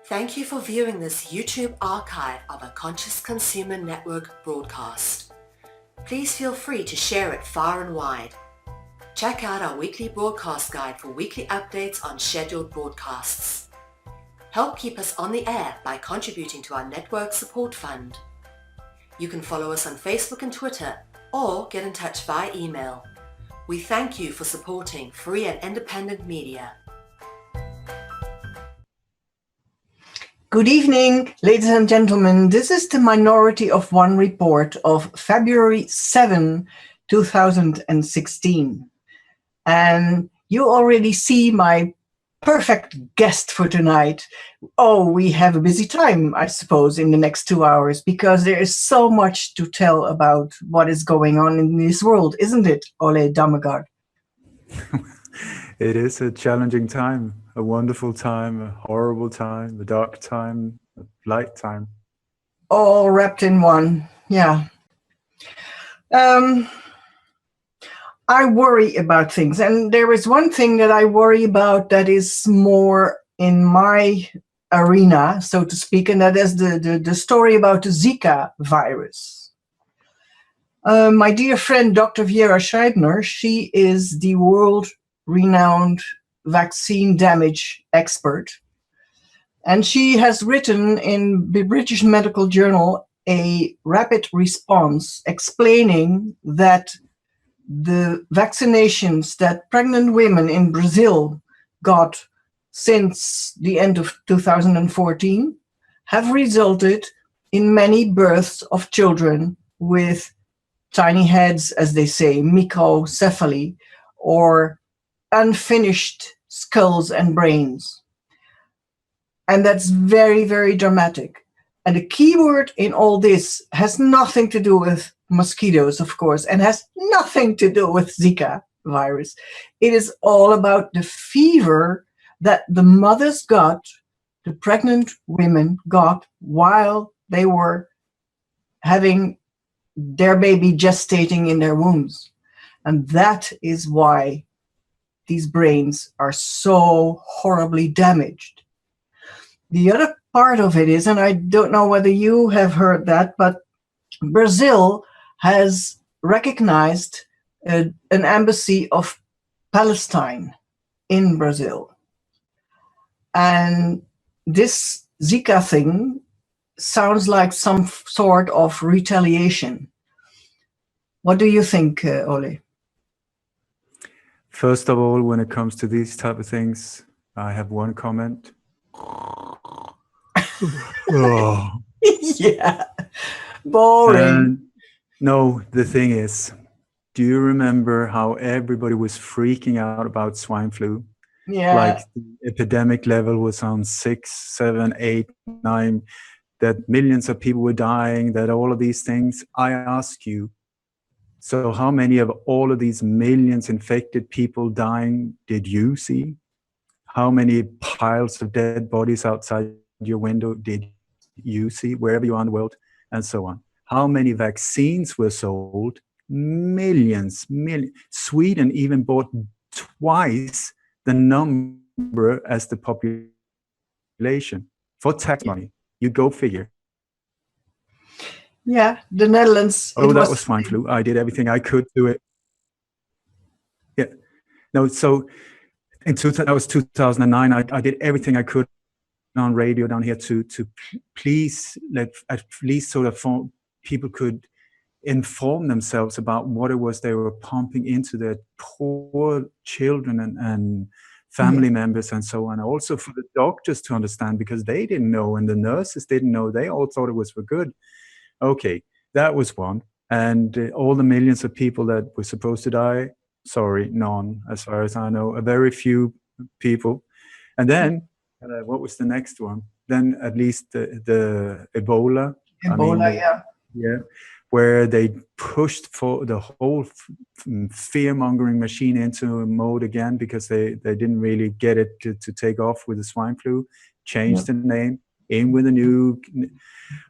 Thank you for viewing this YouTube archive of a Conscious Consumer Network broadcast. Please feel free to share it far and wide. Check out our weekly broadcast guide for weekly updates on scheduled broadcasts. Help keep us on the air by contributing to our network support fund. You can follow us on Facebook and Twitter or get in touch via email. We thank you for supporting free and independent media. Good evening, ladies and gentlemen. This is the Minority of One report of February 7, 2016. And you already see my perfect guest for tonight. Oh, we have a busy time, I suppose, in the next 2 hours, because there is so much to tell about what is going on in this world, isn't it, Ole Dammegard? It is a challenging time, a wonderful time, a horrible time, a dark time, a light time. All wrapped in one, yeah. I worry about things, and there is one thing that I worry about that is more in my arena, so to speak, and that is the story about the Zika virus. My dear friend, Dr. Vera Scheibner, she is the world-renowned vaccine damage expert, and she has written in the British Medical Journal a rapid response explaining that the vaccinations that pregnant women in Brazil got since the end of 2014 have resulted in many births of children with tiny heads, as they say, microcephaly, or unfinished skulls and brains. And that's very, very dramatic. And the key word in all this has nothing to do with mosquitoes, of course, and has nothing to do with Zika virus. It is all about the fever that the mothers got, the pregnant women got, while they were having their baby gestating in their wombs. And that is why these brains are so horribly damaged. The other part of it is, and I don't know whether you have heard that, but Brazil has recognized an embassy of Palestine in Brazil. And this Zika thing sounds like some sort of retaliation. What do you think, Ole? First of all, when it comes to these type of things, I have one comment. Oh. Yeah, boring. No, the thing is, do you remember how everybody was freaking out about swine flu? Yeah. Like the epidemic level was on 6, 7, 8, 9, that millions of people were dying, that all of these things. I ask you, so how many of all of these millions infected people dying did you see? How many piles of dead bodies outside your window did you see, wherever you are in the world, and so on? How many vaccines were sold? Millions. Sweden even bought twice the number as the population for tax money. You go figure. Yeah, the Netherlands. Oh, that was swine flu. I did everything I could do it. Yeah. No, so that was 2009. I did everything I could on radio down here to please let at least sort of people could inform themselves about what it was they were pumping into their poor children and family members and so on. Also for the doctors to understand, because they didn't know and the nurses didn't know. They all thought it was for good. Okay, that was one. And all the millions of people that were supposed to die, sorry, none, as far as I know, a very few people. And then, what was the next one? Then at least the Ebola. Yeah, where they pushed for the whole fear-mongering machine into mode again, because they didn't really get it to take off with the swine flu, changed the name, in with a new...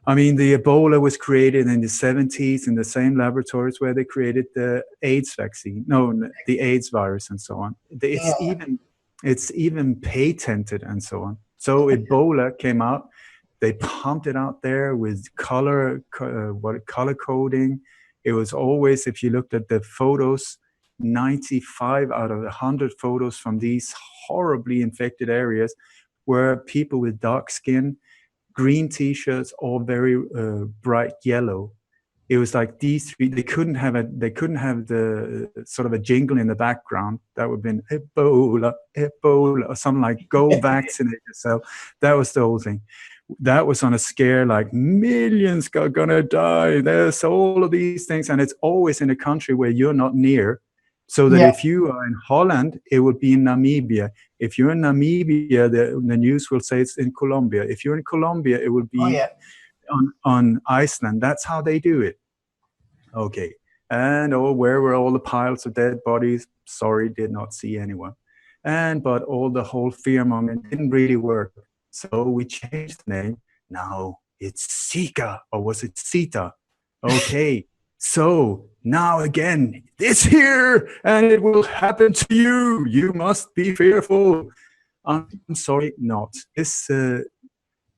I mean, the Ebola was created in the 70s in the same laboratories where they created the AIDS vaccine. No, the AIDS virus and so on. It's even patented and so on. So Ebola came out. They pumped it out there with color coding. It was always, if you looked at the photos, 95 out of 100 photos from these horribly infected areas were people with dark skin, green t-shirts, or very bright yellow. It was like these three. They couldn't have the sort of a jingle in the background that would have been Ebola, Ebola, or something like "Go vaccinate yourself." That was the whole thing. That was on a scare like millions are gonna die. There's all of these things, and it's always in a country where you're not near. So that if you are in Holland, it would be in Namibia. If you're in Namibia, the news will say it's in Colombia. If you're in Colombia, it would be on Iceland. That's how they do it. Okay. And where were all the piles of dead bodies? Sorry, did not see anyone. But all the whole fear-mongering didn't really work. So we changed the name. Now it's Zika, or was it Zika? Okay. So now again, it's here and it will happen to you. You must be fearful. I'm sorry, not. This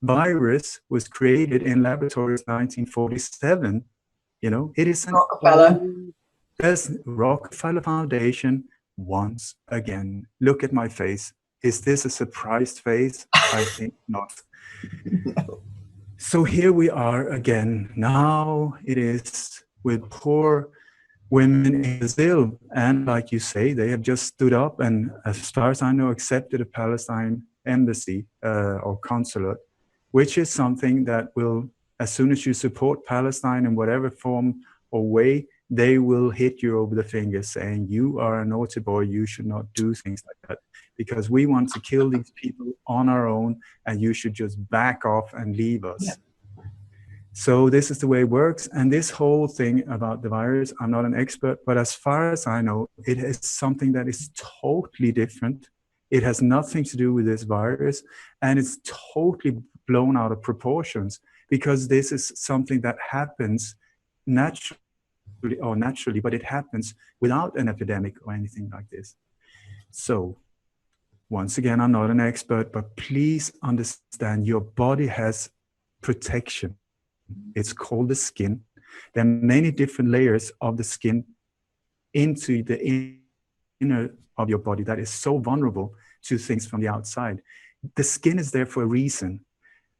virus was created in laboratories 1947. You know, it is there's Rockefeller Foundation once again. Look at my face. Is this a surprised face? I think not. No. So here we are again. Now it is with poor women in Brazil. And like you say, they have just stood up and, as far as I know, accepted a Palestine embassy or consulate, which is something that will, as soon as you support Palestine in whatever form or way, they will hit you over the fingers saying, you are a naughty boy, you should not do things like that, because we want to kill these people on our own and you should just back off and leave us. Yeah. So this is the way it works. And this whole thing about the virus, I'm not an expert, but as far as I know, it is something that is totally different. It has nothing to do with this virus, and it's totally blown out of proportions, because this is something that happens naturally, but it happens without an epidemic or anything like this. So once again, I'm not an expert, but please understand your body has protection. It's called the skin. There are many different layers of the skin into the inner of your body that is so vulnerable to things from the outside. The skin is there for a reason.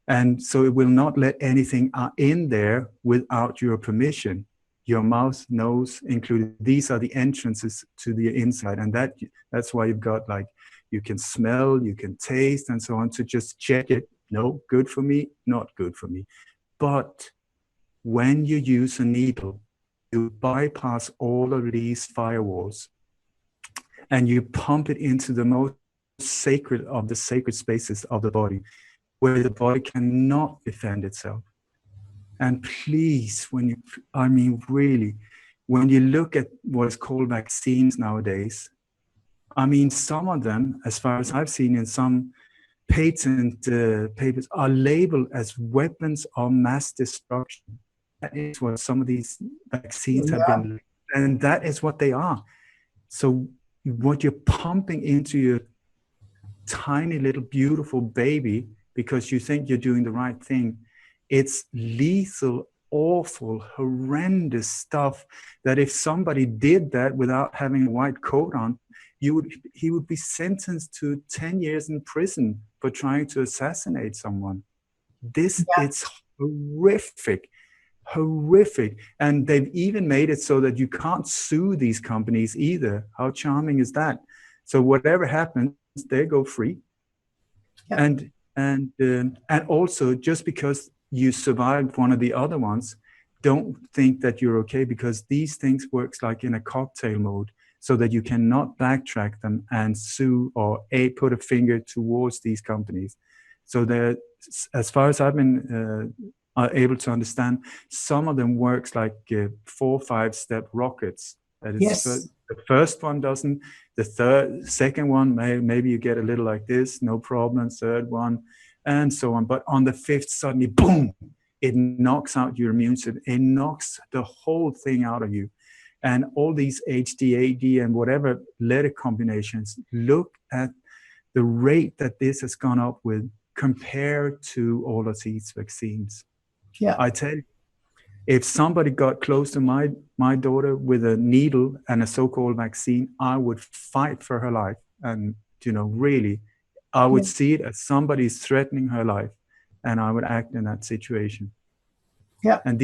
And so it will not let anything in there without your permission. Your mouth, nose included. These are the entrances to the inside. And that's why you've got, like, you can smell, you can taste, and so on, to just check it. No, good for me, not good for me. But when you use a needle, you bypass all of these firewalls and you pump it into the most sacred of the sacred spaces of the body, where the body cannot defend itself. And please, when you look at what is called vaccines nowadays, I mean, some of them, as far as I've seen in some patent papers, are labeled as weapons of mass destruction. That is what some of these vaccines have been, and that is what they are. So what you're pumping into your tiny little beautiful baby, because you think you're doing the right thing, it's lethal, awful, horrendous stuff that if somebody did that without having a white coat on, he would be sentenced to 10 years in prison for trying to assassinate someone. This is horrific. And they've even made it so that you can't sue these companies either. How charming is that? So whatever happens, they go free. Yeah. And also, just because you survived one of the other ones, don't think that you're okay, because these things works like in a cocktail mode, so that you cannot backtrack them and sue or put a finger towards these companies. So they're, as far as I've been able to understand, some of them works like 4 or 5 step rockets. That is, the first one doesn't, the second one, maybe you get a little like this, no problem, third one, and so on. But on the 5th, suddenly, boom, it knocks out your immune system. It knocks the whole thing out of you. And all these HDAD and whatever letter combinations, look at the rate that this has gone up with compared to all of these vaccines. Yeah. I tell you, if somebody got close to my daughter with a needle and a so-called vaccine, I would fight for her life. And, really, I would see it as somebody is threatening her life, and I would act in that situation. Yeah. And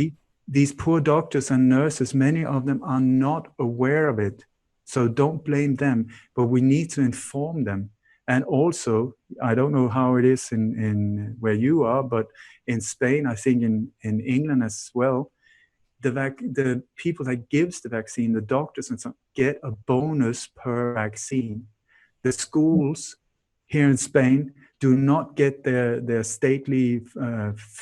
these poor doctors and nurses, many of them are not aware of it. So don't blame them, but we need to inform them. And also, I don't know how it is in where you are, but in Spain, I think in England as well, the people that gives the vaccine, the doctors and so on, get a bonus per vaccine. The schools here in Spain do not get their stately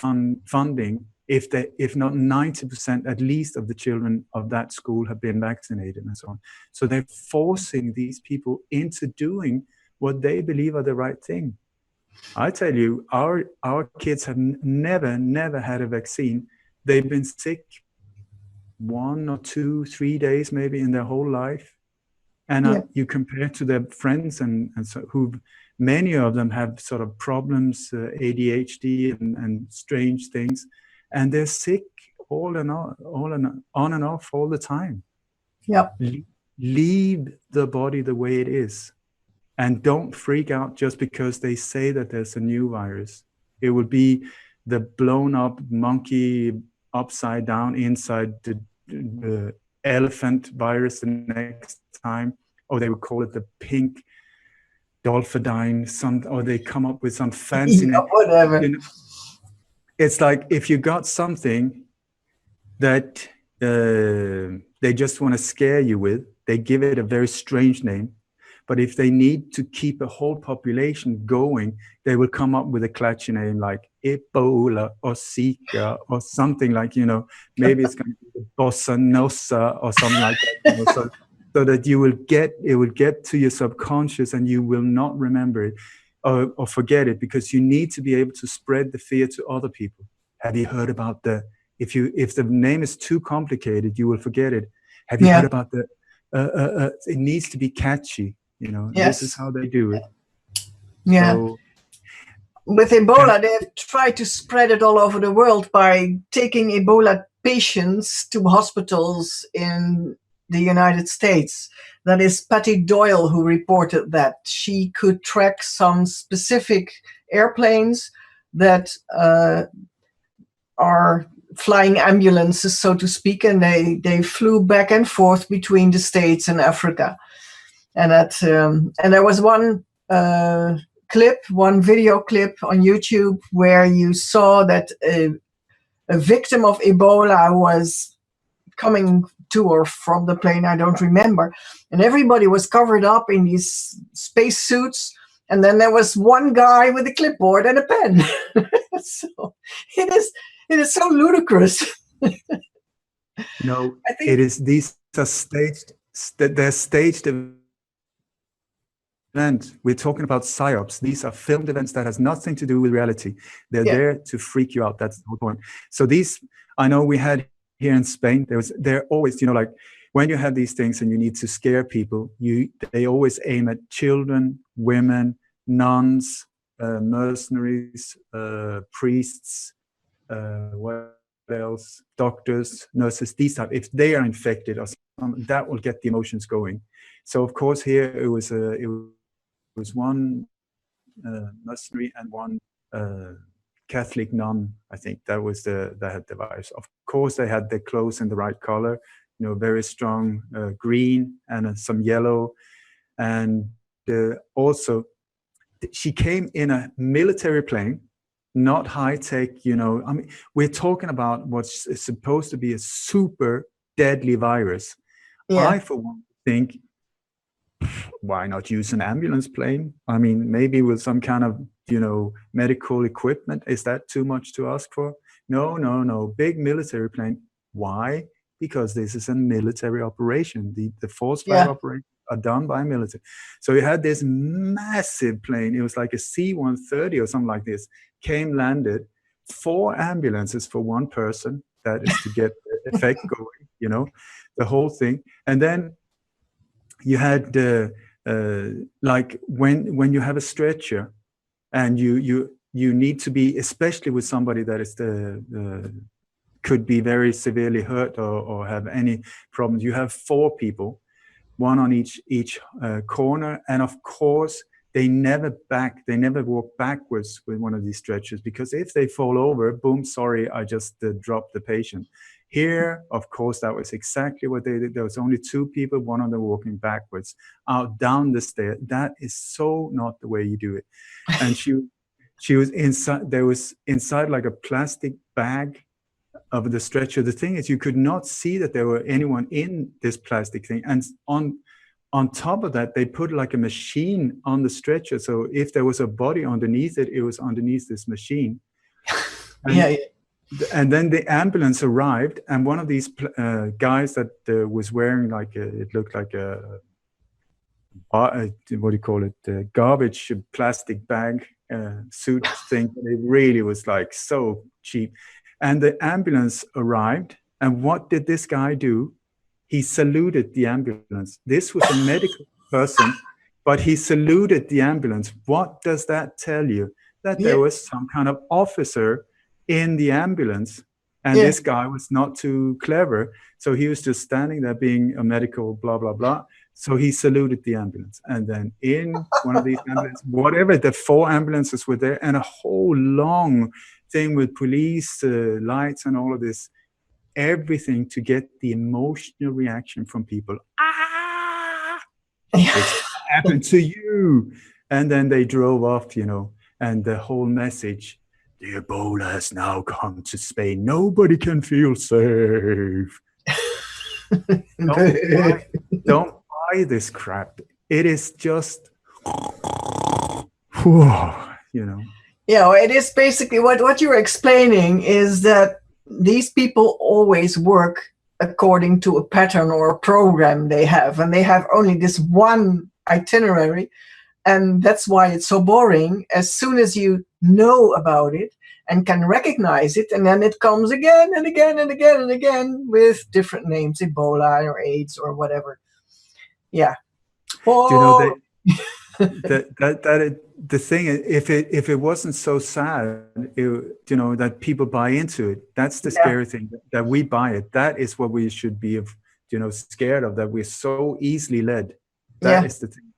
funding if not 90% at least of the children of that school have been vaccinated and so on. So they're forcing these people into doing what they believe are the right thing. I tell you, our kids have never had a vaccine. They've been sick 1 or 2, 3 days maybe in their whole life. And you compare to their friends and so who many of them have sort of problems, ADHD and strange things, and they're sick on and off all the time. Yeah. Leave the body the way it is, and don't freak out just because they say that there's a new virus. It would be the blown up monkey upside down inside the elephant virus the next time, or they would call it the pink dolphidine, or they come up with some fancy name. Whatever. It's like if you got something that they just want to scare you with, they give it a very strange name. But if they need to keep a whole population going, they will come up with a catchy name like Ebola or Zika or something like, maybe it's going to be Bossa Nosa or something like that. So that it will get to your subconscious and you will not remember it or forget it, because you need to be able to spread the fear to other people. Have you heard about if the name is too complicated, you will forget it. Have you heard about it needs to be catchy. This is how they do it. Yeah. So, with Ebola, they have tried to spread it all over the world by taking Ebola patients to hospitals in the United States. That is Patty Doyle who reported that. She could track some specific airplanes that are flying ambulances, so to speak, and they flew back and forth between the States and Africa. And there was one video clip on YouTube where you saw that a victim of Ebola was coming to or from the plane, I don't remember, and everybody was covered up in these space suits, and then there was one guy with a clipboard and a pen. So it is so ludicrous. No, it is. These are staged. They're staged events. We're talking about psyops. These are filmed events that has nothing to do with reality. They're there to freak you out. That's the whole point. So these, I know we had here in Spain. They're always, like when you have these things and you need to scare people, they always aim at children, women, nuns, mercenaries, priests, what else? Doctors, nurses, these type. If they are infected or something, that will get the emotions going. So of course here it was one mercenary and one Catholic nun. I think that had the virus. Of course they had their clothes in the right color, very strong green and some yellow, and also she came in a military plane. Not high tech, I mean, we're talking about what's supposed to be a super deadly virus. Yeah. I, for one, think, why not use an ambulance plane? I mean, maybe with some kind of, medical equipment. Is that too much to ask for? No. Big military plane. Why? Because this is a military operation. The force fire operations are done by military. So you had this massive plane. It was like a C-130 or something like this. Came, landed, 4 ambulances for one person. That is to get the effect going, the whole thing. And then you had like when you have a stretcher and you you need to be, especially with somebody that is could be very severely hurt or have any problems. You have 4 people, one on each corner, and of course they never walk backwards with one of these stretchers, because if they fall over, boom, sorry, I just dropped the patient. Here, of course, that was exactly what they did. There was only 2 people, one of them walking backwards out down the stair. That is so not the way you do it. And she was inside. There was inside like a plastic bag of the stretcher. The thing is, you could not see that there were anyone in this plastic thing. And on top of that, they put like a machine on the stretcher. So if there was a body underneath it, it was underneath this machine. And, and then the ambulance arrived, and one of these guys that was wearing like it looked like a what do you call it? Garbage plastic bag suit thing. It really was like so cheap. And the ambulance arrived, and what did this guy do? He saluted the ambulance. This was a medical person, but he saluted the ambulance. What does that tell you? That there was some kind of officer in the ambulance, and this guy was not too clever. So he was just standing there being a medical blah, blah, blah. So he saluted the ambulance. And then in one of these ambulances, whatever, the 4 ambulances were there, and a whole long thing with police lights and all of this, everything to get the emotional reaction from people. It's happened to you. And then they drove off, and the whole message, the Ebola has now come to Spain. Nobody can feel safe. Don't buy this crap. It is just, it is basically what you're explaining is that these people always work according to a pattern or a program they have, and they have only this one itinerary, and that's why it's so boring. As soon as you know about it and can recognize it, and then it comes again and again and again and again with different names, Ebola or AIDS or whatever. Yeah. Oh. The thing is, if it wasn't so sad, that people buy into it, that's the scary thing, that we buy it. That is what we should be, scared of, that we're so easily led. That is the thing.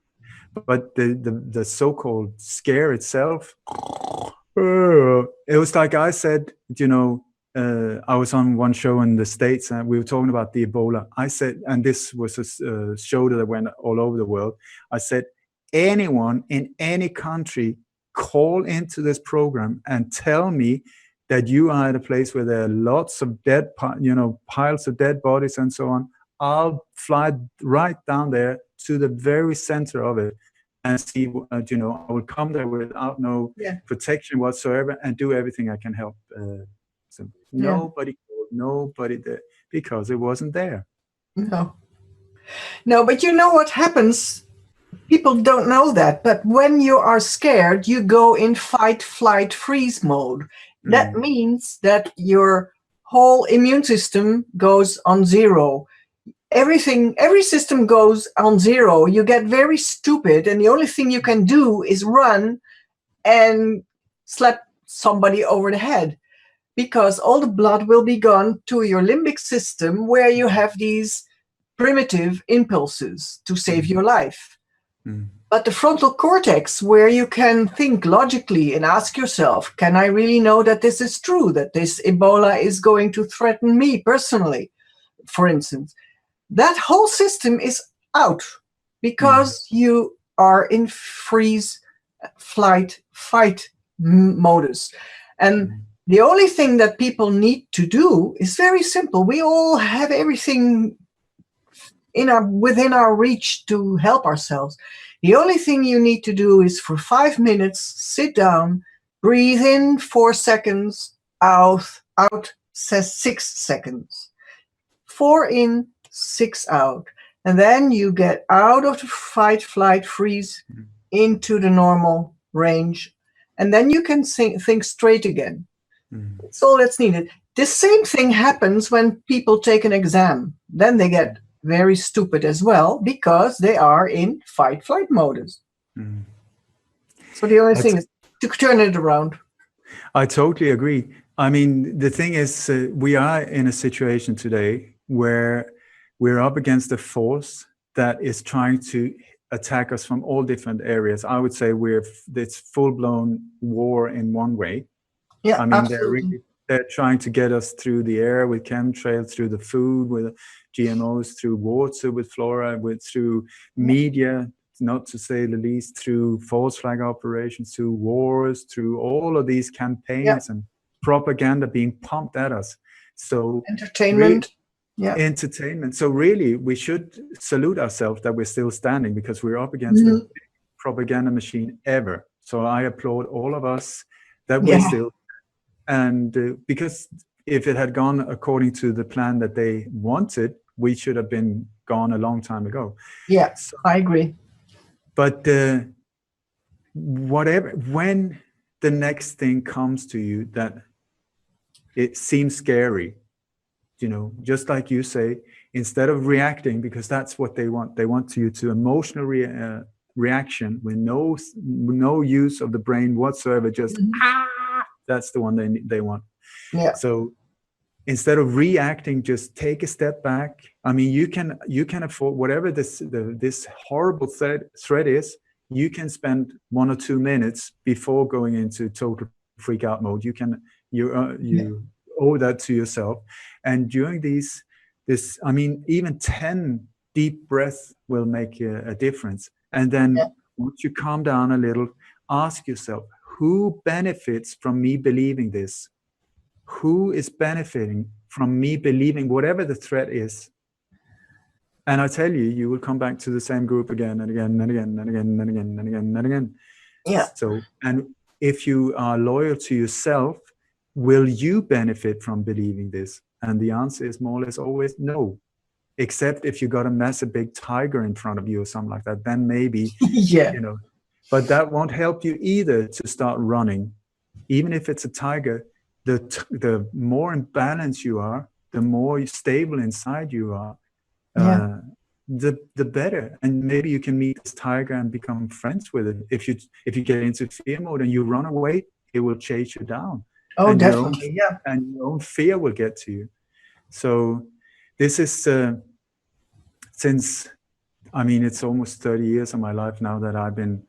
But the so-called scare itself, it was like I said, I was on one show in the States, and we were talking about the Ebola. I said, and this was a show that went all over the world. I said, anyone in any country, call into this program and tell me that you are at a place where there are lots of dead, piles of dead bodies and so on. I'll fly right down there to the very center of it and see, I will come there without no protection whatsoever and do everything I can help. Nobody called, nobody did, because it wasn't there. No, but you know what happens? People don't know that, but when you are scared, you go in fight, flight, freeze mode. That means that your whole immune system goes on 0. Every system goes on 0. You get very stupid, and the only thing you can do is run and slap somebody over the head, because all the blood will be gone to your limbic system, where you have these primitive impulses to save your life. But the frontal cortex, where you can think logically and ask yourself, can I really know that this is true, that this Ebola is going to threaten me personally, for instance, that whole system is out, because you are in freeze, flight, fight modus. And the only thing that people need to do is very simple. We all have everything within our reach to help ourselves. The only thing you need to do is, for 5 minutes, sit down, breathe in 4 seconds, out 6 seconds. 4 in, 6 out. And then you get out of the fight, flight, freeze into the normal range. And then you can think straight again. That's all that's needed. The same thing happens when people take an exam. Then they get very stupid as well, because they are in fight-flight modus. So the only thing is to turn it around. I totally agree. I mean, the thing is, we are in a situation today where we're up against a force that is trying to attack us from all different areas. I would say it's full-blown war in one way. Yeah, I mean, absolutely. they're trying to get us through the air with chemtrails, through the food with GMOs, through water with flora, through media, not to say the least, through false flag operations, through wars, through all of these campaigns and propaganda being pumped at us. So Entertainment. Entertainment. So really, we should salute ourselves that we're still standing, because we're up against the biggest propaganda machine ever. So I applaud all of us that we're still. And because if it had gone according to the plan that they wanted, we should have been gone a long time ago. Yeah, so, I agree. But when the next thing comes to you that it seems scary, you know, just like you say, instead of reacting, because that's what they want you to emotional reaction with no use of the brain whatsoever, just that's the one they want. Yeah. So instead of reacting, just take a step back. I mean, you can afford whatever this horrible threat is. You can spend 1 or 2 minutes before going into total freak out mode. You owe that to yourself. And during I mean, even 10 deep breaths will make a difference. And then once you calm down a little, ask yourself, who benefits from me believing this? Who is benefiting from me believing whatever the threat is? And I tell you, you will come back to the same group again and again and again and again and again and again and again. Yeah. So, and if you are loyal to yourself, will you benefit from believing this? And the answer is more or less always no. Except if you got a massive big tiger in front of you or something like that, then maybe, you know. But that won't help you either to start running. Even if it's a tiger, the more in balance you are, the more stable inside you are, the better. And maybe you can meet this tiger and become friends with it. If you get into fear mode and you run away, it will chase you down. Oh, and definitely, and your own fear will get to you. So this is since, I mean, it's almost 30 years of my life now that I've been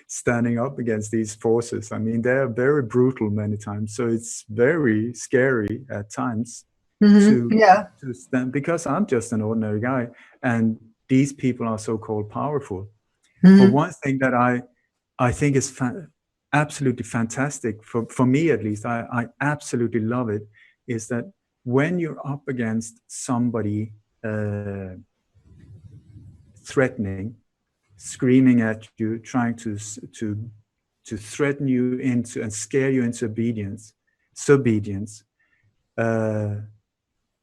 standing up against these forces. I mean, they're very brutal many times. So it's very scary at times to stand, because I'm just an ordinary guy and these people are so-called powerful. But one thing that I think is absolutely fantastic, for me at least, I absolutely love it, is that when you're up against somebody threatening, screaming at you, trying to threaten you into and scare you into subedience.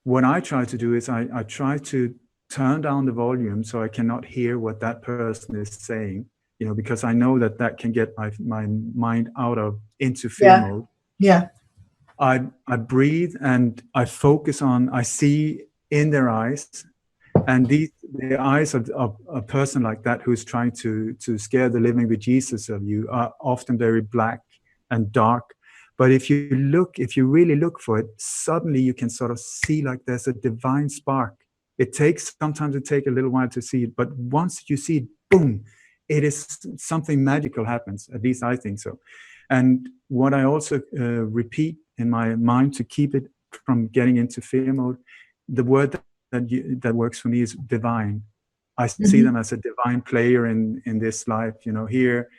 What I try to do is I try to turn down the volume so I cannot hear what that person is saying, you know, because I know that can get my mind into fear mode. Yeah. I breathe and I focus on, I see in their eyes, and the eyes of a person like that who's trying to scare the living bejesus of you are often very black and dark. But if you really look for it, suddenly you can sort of see like there's a divine spark. Sometimes it takes a little while to see it, but once you see it, boom, it is something magical happens. At least I think so. And what I also repeat in my mind to keep it from getting into fear mode, the word that works for me is divine. I see them as a divine player in this life. You know, here,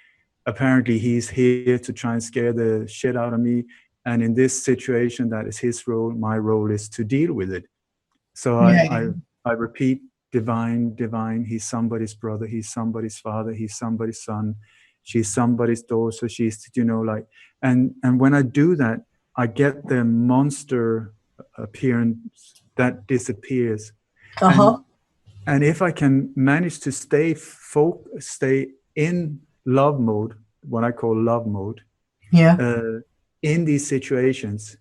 apparently he's here to try and scare the shit out of me. And in this situation, that is his role. My role is to deal with it. So I repeat, divine, divine. He's somebody's brother. He's somebody's father. He's somebody's son. She's somebody's daughter. She's, you know, like, and when I do that, I get the monster appearance that disappears. And if I can manage to stay in love mode, what I call love mode, in these situations,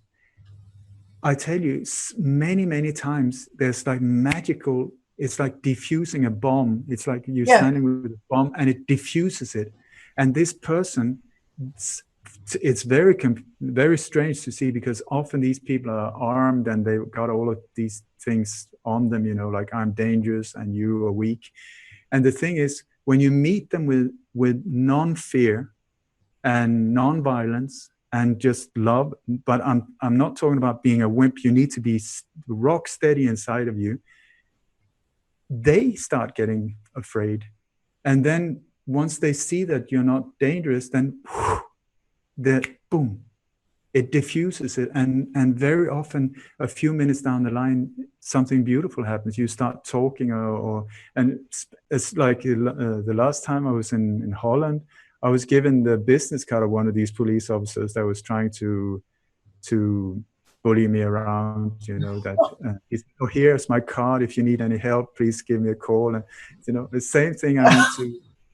I tell you, many, many times there's like magical, it's like diffusing a bomb. It's like you're standing with a bomb and it diffuses it. And this person it's very strange to see, because often these people are armed and they've got all of these things on them, like I'm dangerous and you are weak. And the thing is, when you meet them with non-fear and non-violence and just love, but I'm not talking about being a wimp. You need to be rock steady inside of you. They start getting afraid. And then once they see that you're not dangerous, then boom, it diffuses it. And very often, a few minutes down the line, something beautiful happens. You start talking, and it's like the last time I was in Holland, I was given the business card of one of these police officers that was trying to bully me around, that he said, oh, here's my card. If you need any help, please give me a call. And, the same thing I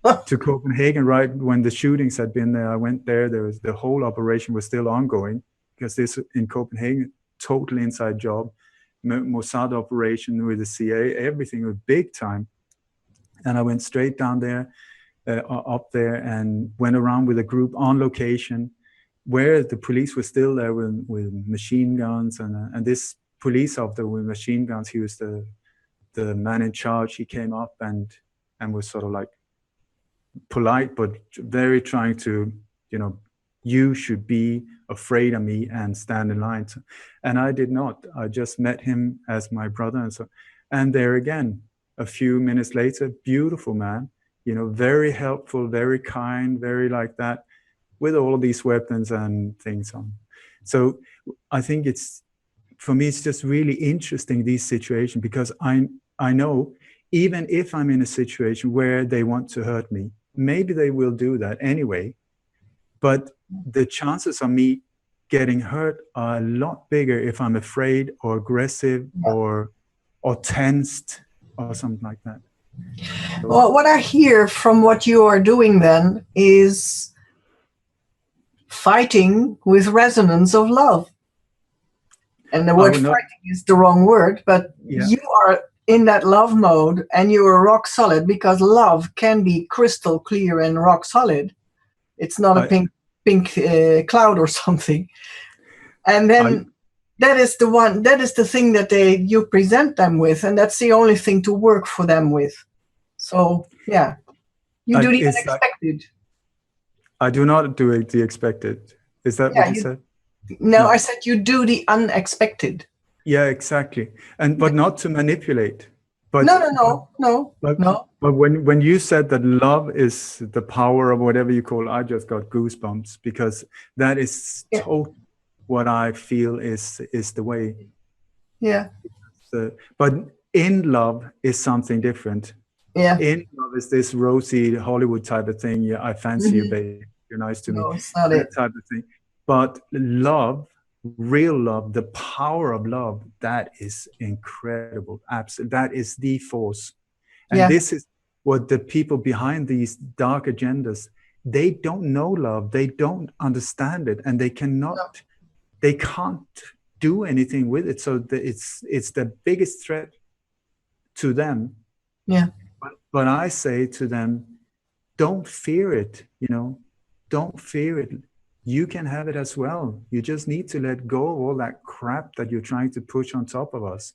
went to Copenhagen right when the shootings had been there. I went there. The whole operation was still ongoing, because this in Copenhagen, total inside job, Mossad operation with the CIA, everything was big time. And I went straight down there, up there, and went around with a group on location, where the police were still there with machine guns, and this police officer with machine guns, he was the man in charge. He came up and was sort of like polite, but very trying to, you should be afraid of me and stand in line. And I did not. I just met him as my brother, and there again, a few minutes later, beautiful man, very helpful, very kind, very like that, with all of these weapons and things on. So I think for me, it's just really interesting, these situations, because I know, even if I'm in a situation where they want to hurt me, maybe they will do that anyway, but the chances of me getting hurt are a lot bigger if I'm afraid or aggressive or tensed or something like that. So, well, what I hear from what you are doing then is fighting with resonance of love. And the word fighting is the wrong word, but you are in that love mode and you are rock solid, because love can be crystal clear and rock solid. It's not a pink cloud or something. And then that is the thing that you present them with, and that's the only thing to work for them with. So yeah, you do the unexpected. I do not do the expected. Is that what you said? No, I said you do the unexpected. Yeah, exactly. But not to manipulate. But No. But when you said that love is the power of whatever you call it, I just got goosebumps, because that is totally what I feel is the way. Yeah. But in love is something different. Yeah. In love is this rosy Hollywood type of thing. Yeah, I fancy you, babe. You're nice to me. No, it's not that type of thing. But love, real love, the power of love, that is incredible. Absolutely, that is the force. And this is what the people behind these dark agendas, they don't know love. They don't understand it, and they cannot. They can't do anything with it. So it's the biggest threat to them. Yeah. But I say to them, don't fear it. Don't fear it. You can have it as well. You just need to let go of all that crap that you're trying to push on top of us.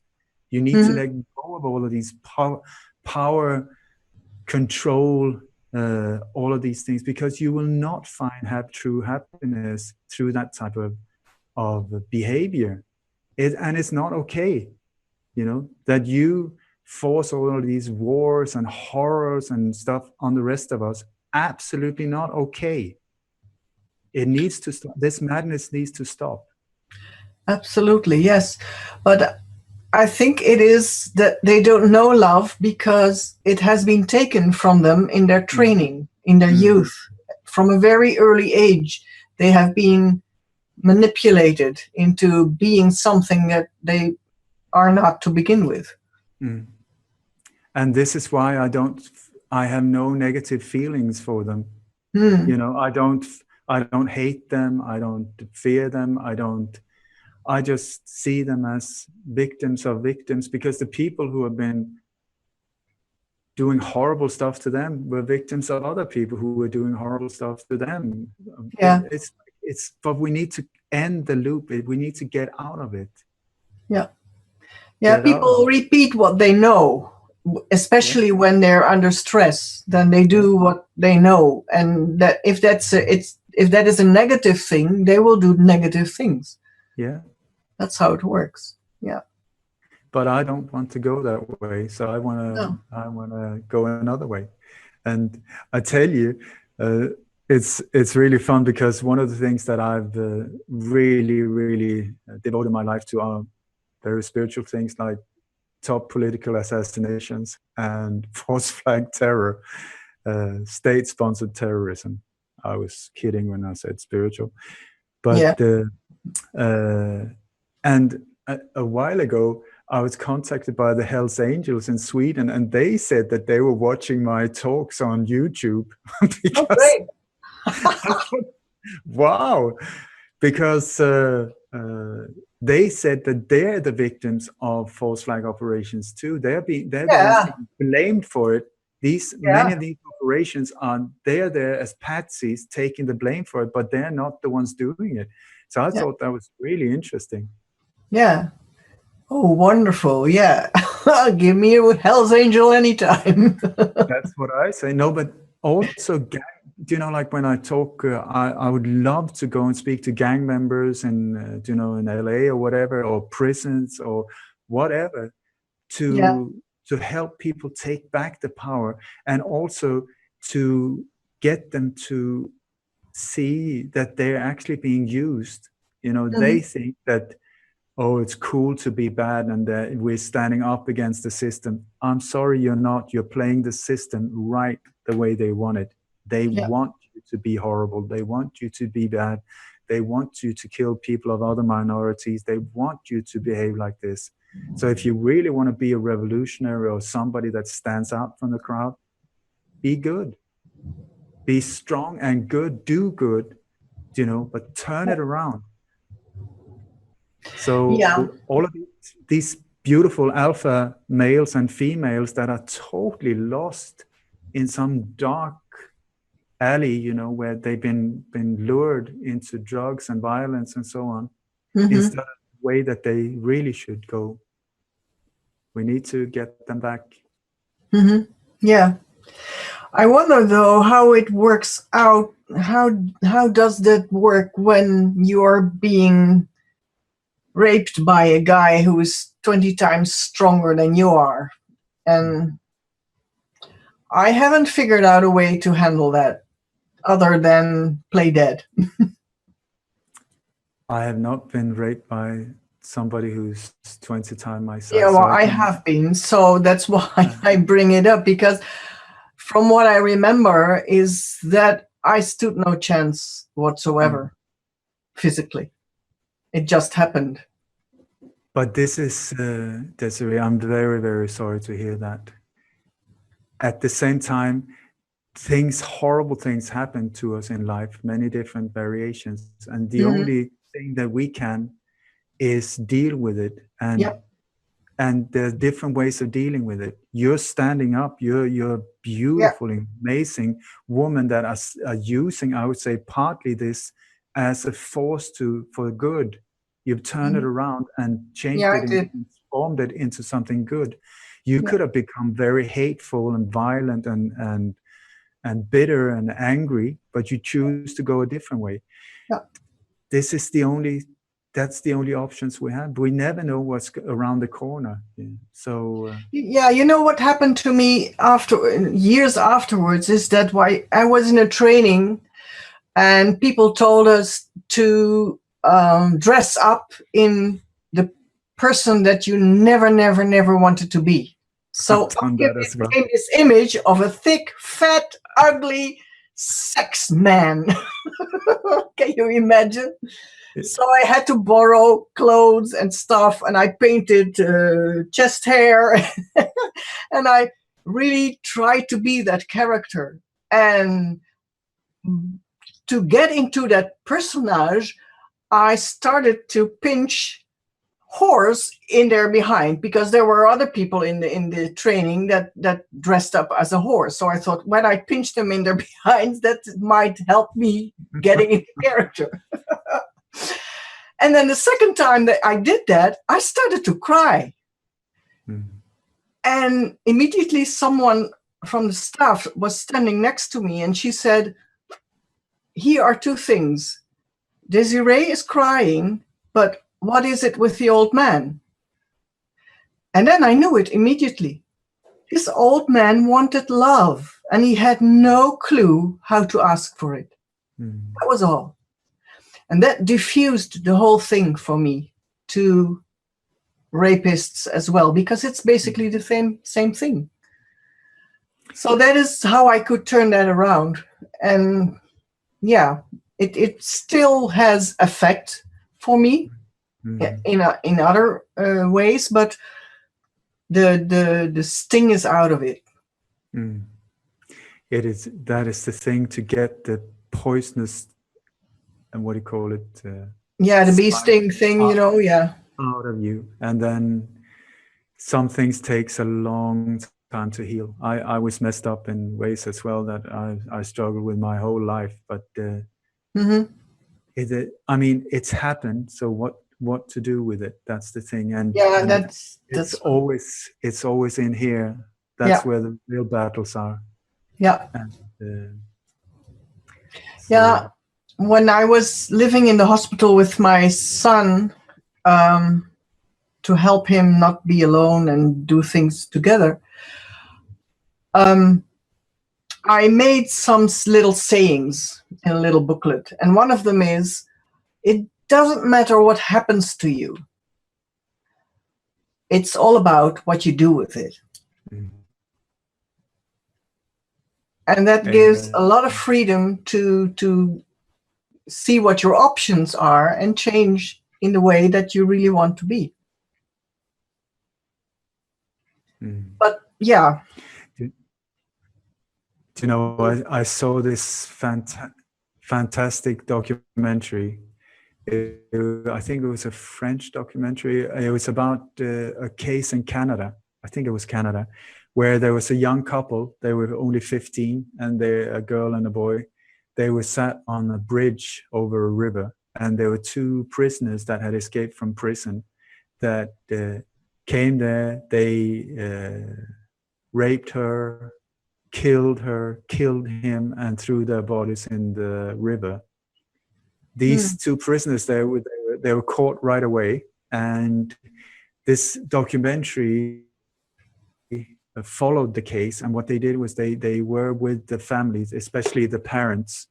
You need to let go of all of these power, control, all of these things, because you will not find true happiness through that type of behavior. And it's not okay, that you force all of these wars and horrors and stuff on the rest of us. Absolutely not okay. It needs to stop. This madness needs to stop. Absolutely, yes. But I think it is that they don't know love because it has been taken from them in their training, in their youth. From a very early age, they have been manipulated into being something that they are not to begin with. And this is why I have no negative feelings for them. I don't hate them. I don't fear them. I just see them as victims of victims, because the people who have been doing horrible stuff to them were victims of other people who were doing horrible stuff to them. Yeah. but we need to end the loop. We need to get out of it. Yeah. Get People repeat what they know, especially when they're under stress. Then they do what they know, and that if that is a negative thing, they will do negative things. Yeah, that's how it works. Yeah. But I don't want to go that way, so I want to go another way. And I tell you, it's really fun, because one of the things that I've really devoted my life to are very spiritual things, like top political assassinations and false flag terror, state-sponsored terrorism. I was kidding when I said spiritual, but and a while ago I was contacted by the Hells Angels in Sweden, and they said that they were watching my talks on YouTube. Because, great. Wow, because they said that they're the victims of false flag operations too. They're being blamed for it. Many of these operations they're there as patsies taking the blame for it, but they're not the ones doing it. So I thought that was really interesting. Yeah. Oh, wonderful. Yeah. Give me a Hell's Angel anytime. That's what I say. No, but also, like when I talk, I would love to go and speak to gang members in LA or whatever, or prisons or whatever, to help people take back the power, and also to get them to see that they're actually being used. They think that, oh, it's cool to be bad and that we're standing up against the system. I'm sorry, you're not. You're playing the system right the way they want it. They want you to be horrible. They want you to be bad. They want you to kill people of other minorities. They want you to behave like this. So if you really want to be a revolutionary or somebody that stands out from the crowd, be good. Be strong and good. Do good, but turn it around. So all of these beautiful alpha males and females that are totally lost in some dark alley, where they've been lured into drugs and violence and so on, instead of the way that they really should go. We need to get them back. Yeah. I wonder though how it works out. How does that work when you are being raped by a guy who is 20 times stronger than you are? And I haven't figured out a way to handle that other than play dead. I have not been raped by somebody who's 20 times my size. Yeah, well, I have been. So that's why I bring it up, because from what I remember is that I stood no chance whatsoever physically. It just happened. But this is, Desiree, I'm very, very sorry to hear that. At the same time, horrible things happen to us in life, many different variations. And the only thing that we can is deal with it. And there's different ways of dealing with it. You're standing up. You're a beautiful, amazing woman that are using, I would say, partly this as a force for good. You've turned it around and changed it and transformed it into something good. You could have become very hateful and violent and bitter and angry, but you choose to go a different way. This is that's the only options we have. We never know what's around the corner. So you know what happened to me years afterwards is that I was in a training and people told us to dress up in the person that you never wanted to be. So became this image of a thick, fat, ugly sex man. Can you imagine? So I had to borrow clothes and stuff, and I painted chest hair, and I really tried to be that character. And to get into that personage, I started to pinch whores in their behind, because there were other people in the training that dressed up as a whore. So I thought, when I pinch them in their behinds, that might help me getting into character. And then the second time that I did that, I started to cry. And immediately someone from the staff was standing next to me, and she said, here are two things. Desiree is crying, but what is it with the old man? And then I knew it immediately. This old man wanted love, and he had no clue how to ask for it. That was all. And that diffused the whole thing for me to rapists as well, because it's basically the same thing. So that is how I could turn that around. And yeah, it still has effect for me in other ways, but the sting is out of it. That is the thing, to get the poisonous, and what do you call it? The bee sting thing, out of you. And then some things takes a long time to heal. I was messed up in ways as well that I struggled with my whole life, but it's happened. So what to do with it? That's the thing. And it's always in here. That's where the real battles are. And, when I was living in the hospital with my son, to help him not be alone and do things together, I made some little sayings in a little booklet. And one of them is, it doesn't matter what happens to you. It's all about what you do with it. And that gives a lot of freedom to see what your options are and change in the way that you really want to be. But yeah. I saw this fantastic documentary. I think it was a French documentary. It was about a case in Canada. I think it was Canada, where there was a young couple. They were only 15, and a girl and a boy. They were sat on a bridge over a river, and there were two prisoners that had escaped from prison that came there. They raped her, killed him, and threw their bodies in the river. These two prisoners, they were caught right away, and this documentary followed the case. And what they did was they were with the families, especially the parents,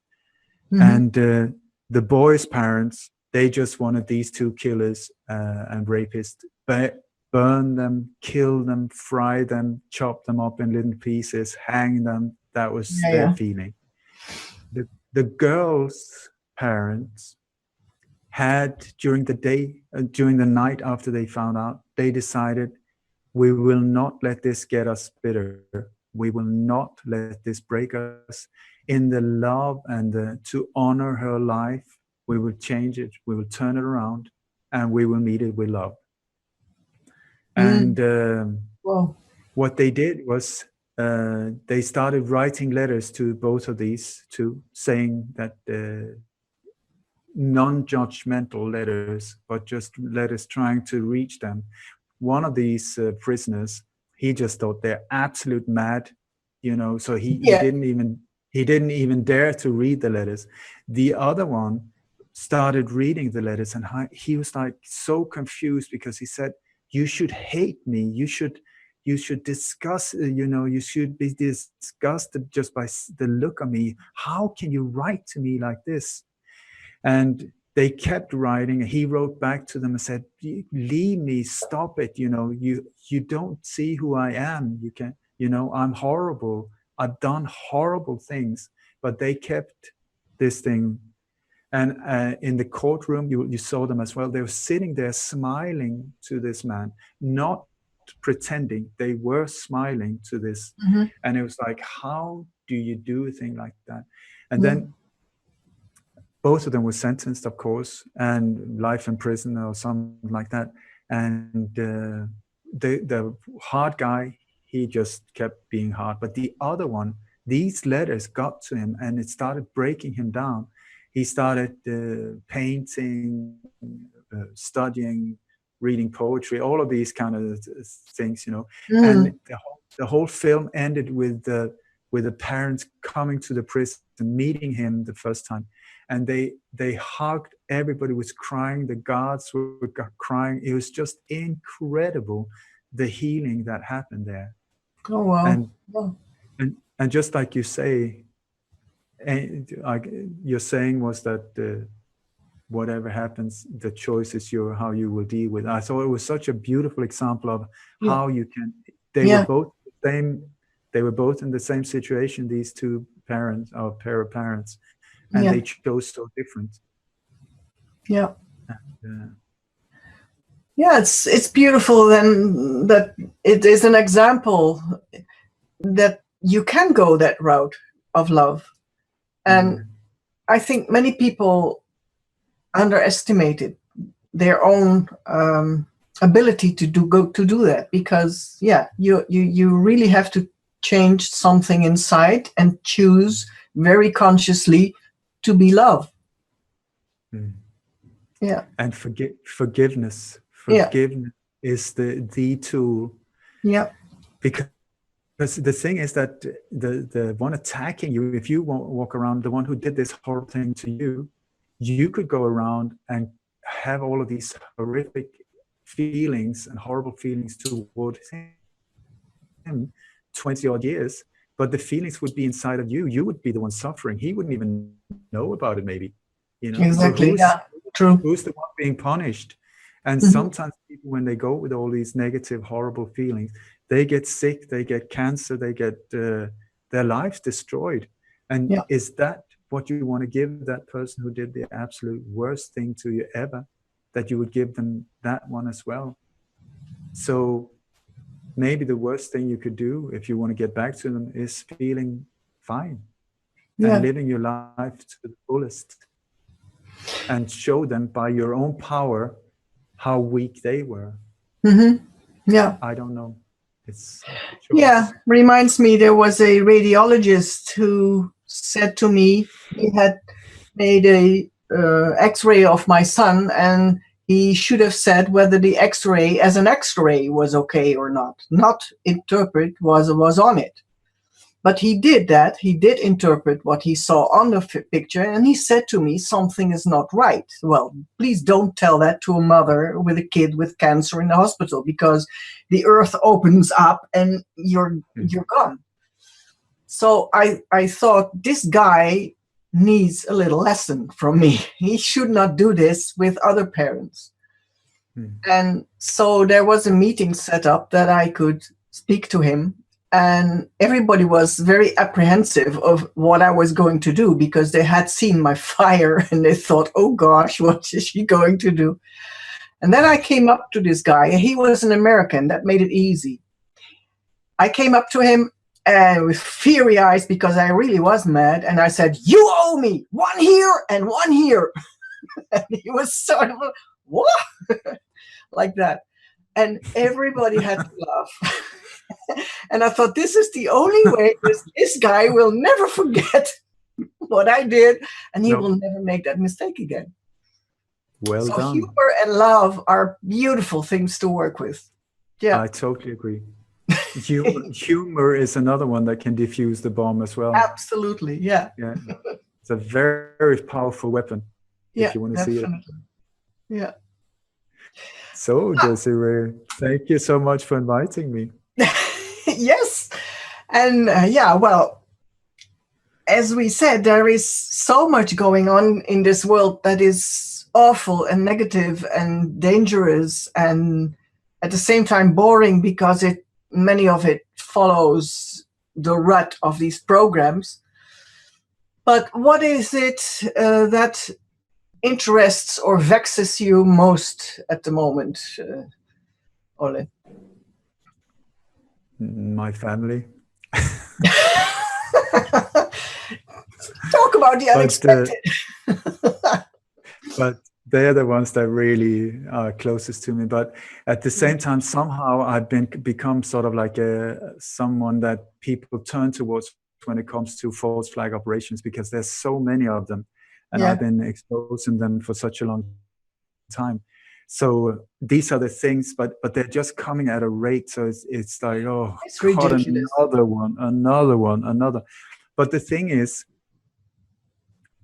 and the boys' parents. They just wanted these two killers and rapists burn them, kill them, fry them, chop them up in little pieces, hang them. That was their feeling. The girls' parents had, during the night after they found out, they decided, we will not let this get us bitter. We will not let this break us. In the love and to honor her life, we will change it. We will turn it around, and we will meet it with love. And what they did was they started writing letters to both of these two, saying that non-judgmental letters, but just letters trying to reach them. One of these prisoners, he just thought they're absolute mad, so he didn't even dare to read the letters. The other one started reading the letters, and he was like so confused, because he said, you should hate me. You should disgust, you should be disgusted just by the look of me. How can you write to me like this? And they kept writing. He wrote back to them and said, leave me, stop it. You don't see who I am. I'm horrible. I've done horrible things. But they kept this thing. And in the courtroom, you saw them as well. They were sitting there smiling to this man, not pretending. They were smiling to this. And it was like, how do you do a thing like that? And then both of them were sentenced, of course, and life in prison or something like that. And the hard guy, he just kept being hard. But the other one, these letters got to him, and it started breaking him down. He started painting studying, reading poetry, all of these kind of things, you know. Mm. And the whole film ended with the parents coming to the prison, meeting him the first time, and they hugged. Everybody was crying. The guards were crying. It was just incredible, the healing that happened there. Oh wow! And Wow. and just like you say, and like your saying was that whatever happens, the choice is how you will deal with it. I thought it was such a beautiful example of how you can. They were both the same. They were both in the same situation. These two parents, or pair of parents, and they chose so different. Yeah. And, yeah, it's beautiful then that it is an example that you can go that route of love. And I think many people underestimated their own ability to do that, because you really have to change something inside and choose very consciously to be love. Yeah. And forgiveness is the tool. Yeah. Because the thing is that the one attacking you, if you walk around, the one who did this horrible thing to you, you could go around and have all of these horrific feelings and horrible feelings towards him 20 odd years, but the feelings would be inside of you. You would be the one suffering. He wouldn't even know about it, maybe. You know? Exactly. So True. Who's the one being punished? And sometimes people, when they go with all these negative, horrible feelings, they get sick, they get cancer, they get their lives destroyed. And is that what you want to give that person who did the absolute worst thing to you ever, that you would give them that one as well? So maybe the worst thing you could do, if you want to get back to them, is feeling fine and living your life to the fullest, and show them by your own power how weak they were. Yeah. I don't know. It's reminds me, there was a radiologist who said to me he had made a x-ray of my son, and he should have said whether the x-ray as an x-ray was okay or not interpret was on it. But he did that. He did interpret what he saw on the picture, and he said to me, something is not right. Well, please don't tell that to a mother with a kid with cancer in the hospital, because the earth opens up and you're gone. So I thought, this guy needs a little lesson from me. He should not do this with other parents. And so there was a meeting set up that I could speak to him. And everybody was very apprehensive of what I was going to do, because they had seen my fire and they thought, oh gosh, what is she going to do? And then I came up to this guy, and he was an American. That made it easy. I came up to him and with fiery eyes, because I really was mad. And I said, you owe me one here and one here. And he was sort of, what? Like that. And everybody had to laugh. And I thought, this is the only way, this guy will never forget what I did, and he will never make that mistake again. Well done. Humor and love are beautiful things to work with. Yeah, I totally agree. Humor is another one that can defuse the bomb as well. Absolutely, yeah. It's a very, very powerful weapon, if you want to see it. Yeah. So, Desiree, thank you so much for inviting me. Yes. And well, as we said, there is so much going on in this world that is awful and negative and dangerous, and at the same time boring, because many of it follows the rut of these programs. But what is it that interests or vexes you most at the moment, Ole? My family. Talk about the unexpected. But they're the ones that really are closest to me. But at the same time, somehow I've become sort of like someone that people turn towards when it comes to false flag operations, because there's so many of them, and I've been exposing them for such a long time. So these are the things, but they're just coming at a rate. So it's like, oh, It's God, ridiculous. another one. But the thing is,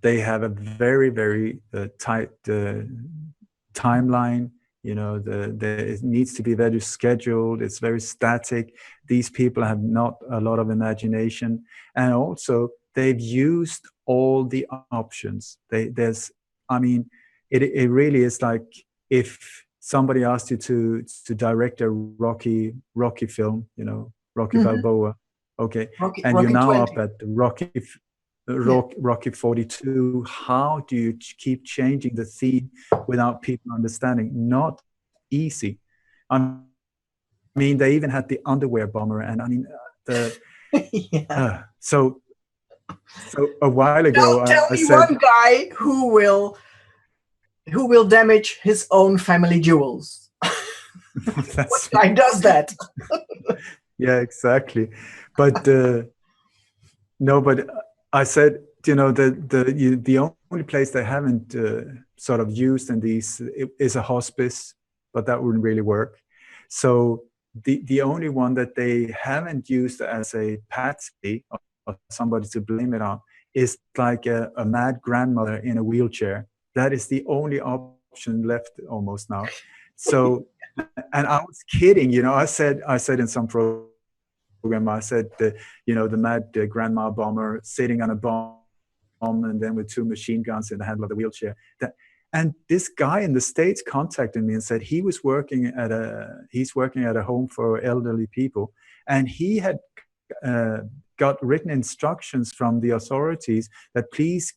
they have a very, very tight timeline. It needs to be very scheduled. It's very static. These people have not a lot of imagination, and also they've used all the options. It really is like if somebody asked you to direct a Rocky film, Rocky Balboa, okay, and you're now 20. up at Rocky 42. How do you keep changing the theme without people understanding? Not easy. I mean, they even had the underwear bomber, and I mean, so a while ago, tell I me said, one guy who will damage his own family jewels. What guy does that? Yeah, exactly. But no, but I said, the only place they haven't sort of used in these is a hospice, but that wouldn't really work. So the only one that they haven't used as a patsy or somebody to blame it on is like a mad grandmother in a wheelchair. That is the only option left almost now. So, and I was kidding, I said in some program, I said, the mad grandma bomber sitting on a bomb and then with 2 machine guns in the handle of the wheelchair. And this guy in the States contacted me and said he's working at a home for elderly people, and he had got written instructions from the authorities that please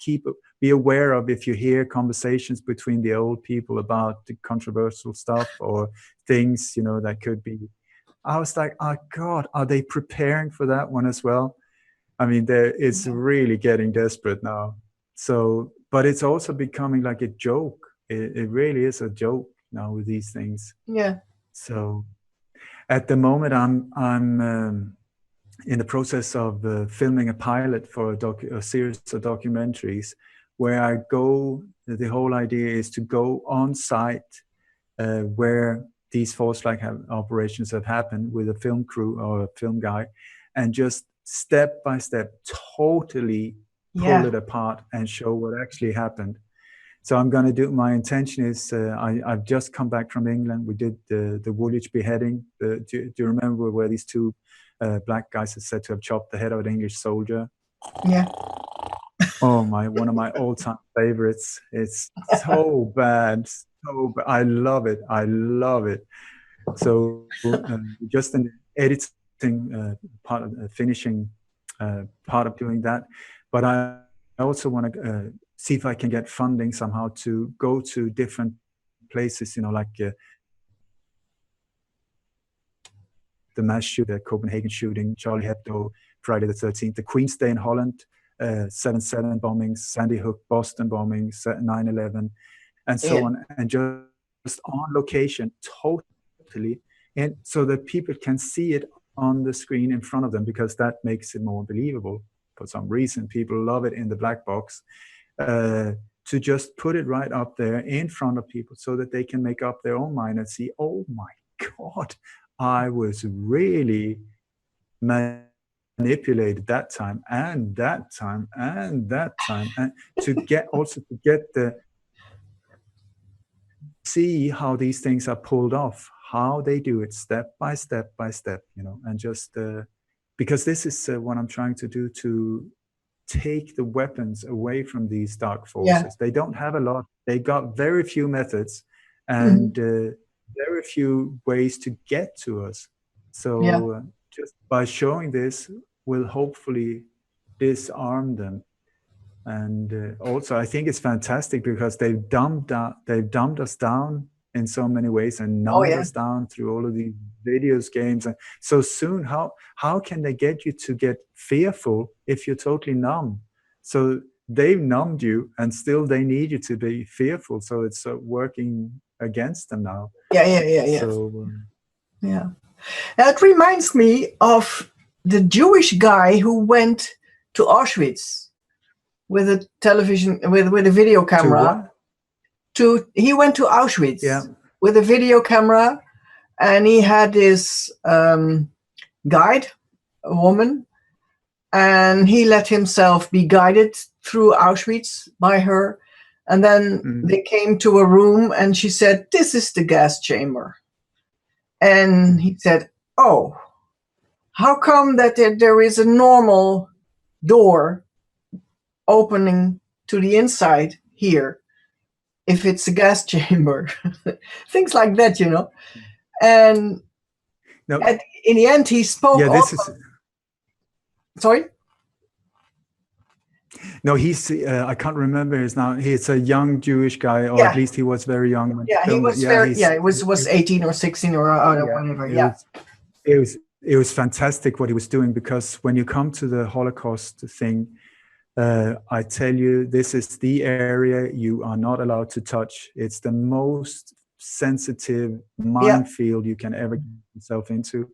be aware of if you hear conversations between the old people about the controversial stuff or things that could be. I was like, oh God, are they preparing for that one as well? I mean, it's really getting desperate now. So, but it's also becoming like a joke. It really is a joke now with these things. Yeah. So, at the moment, I'm in the process of filming a pilot for a series of documentaries where I go. The whole idea is to go on site where these false flag operations have happened with a film crew or a film guy, and just step by step totally pull it apart and show what actually happened. So I'm going to do, my intention is, I've just come back from England. We did the Woolwich beheading. Do you remember where these 2 black guys are said to have chopped the head of an English soldier? Yeah. Oh, one of my all-time favorites. It's so bad. So bad. I love it. So just in the editing part of finishing part of doing that, but I also want to see if I can get funding somehow to go to different places, like the mass shooting, the Copenhagen shooting, Charlie Hebdo, Friday the 13th, the Queen's Day in Holland, 7/7 bombings, Sandy Hook, Boston bombings, 9/11, and so on, and just on location, totally, and so that people can see it on the screen in front of them, because that makes it more believable. For some reason, people love it in the black box. To just put it right up there in front of people so that they can make up their own mind and see, oh my God, I was really manipulated that time and that time and that time, and to get see how these things are pulled off, how they do it step by step by step, and just because this is what I'm trying to do, to take the weapons away from these dark forces. They don't have a lot. They got very few methods and very few ways to get to us. So just by showing this will hopefully disarm them. And also, I think it's fantastic because they've dumbed us down in so many ways and numbed us down through all of these videos, games. And so soon, how can they get you to get fearful if you're totally numb? So they've numbed you, and still they need you to be fearful. So it's working against them now. Yeah. So, That reminds me of the Jewish guy who went to Auschwitz with a television, with a video camera. He went to Auschwitz. with a video camera, and he had this guide, a woman, and he let himself be guided through Auschwitz by her. And then they came to a room, and she said, "This is the gas chamber." And he said, "Oh, how come that there is a normal door opening to the inside here if it's a gas chamber?" Things like that, you know. And No. in the end, he spoke. Yeah, this is. Sorry. No, he's. I can't remember his name. He's a young Jewish guy, or Yeah. at least he was very young. When Yeah, he was very. Yeah, it was 18 or 16 or whatever. Yeah. It was fantastic what he was doing, because when you come to the Holocaust thing, I tell you, this is the area you are not allowed to touch. It's the most sensitive minefield you can ever get yourself into,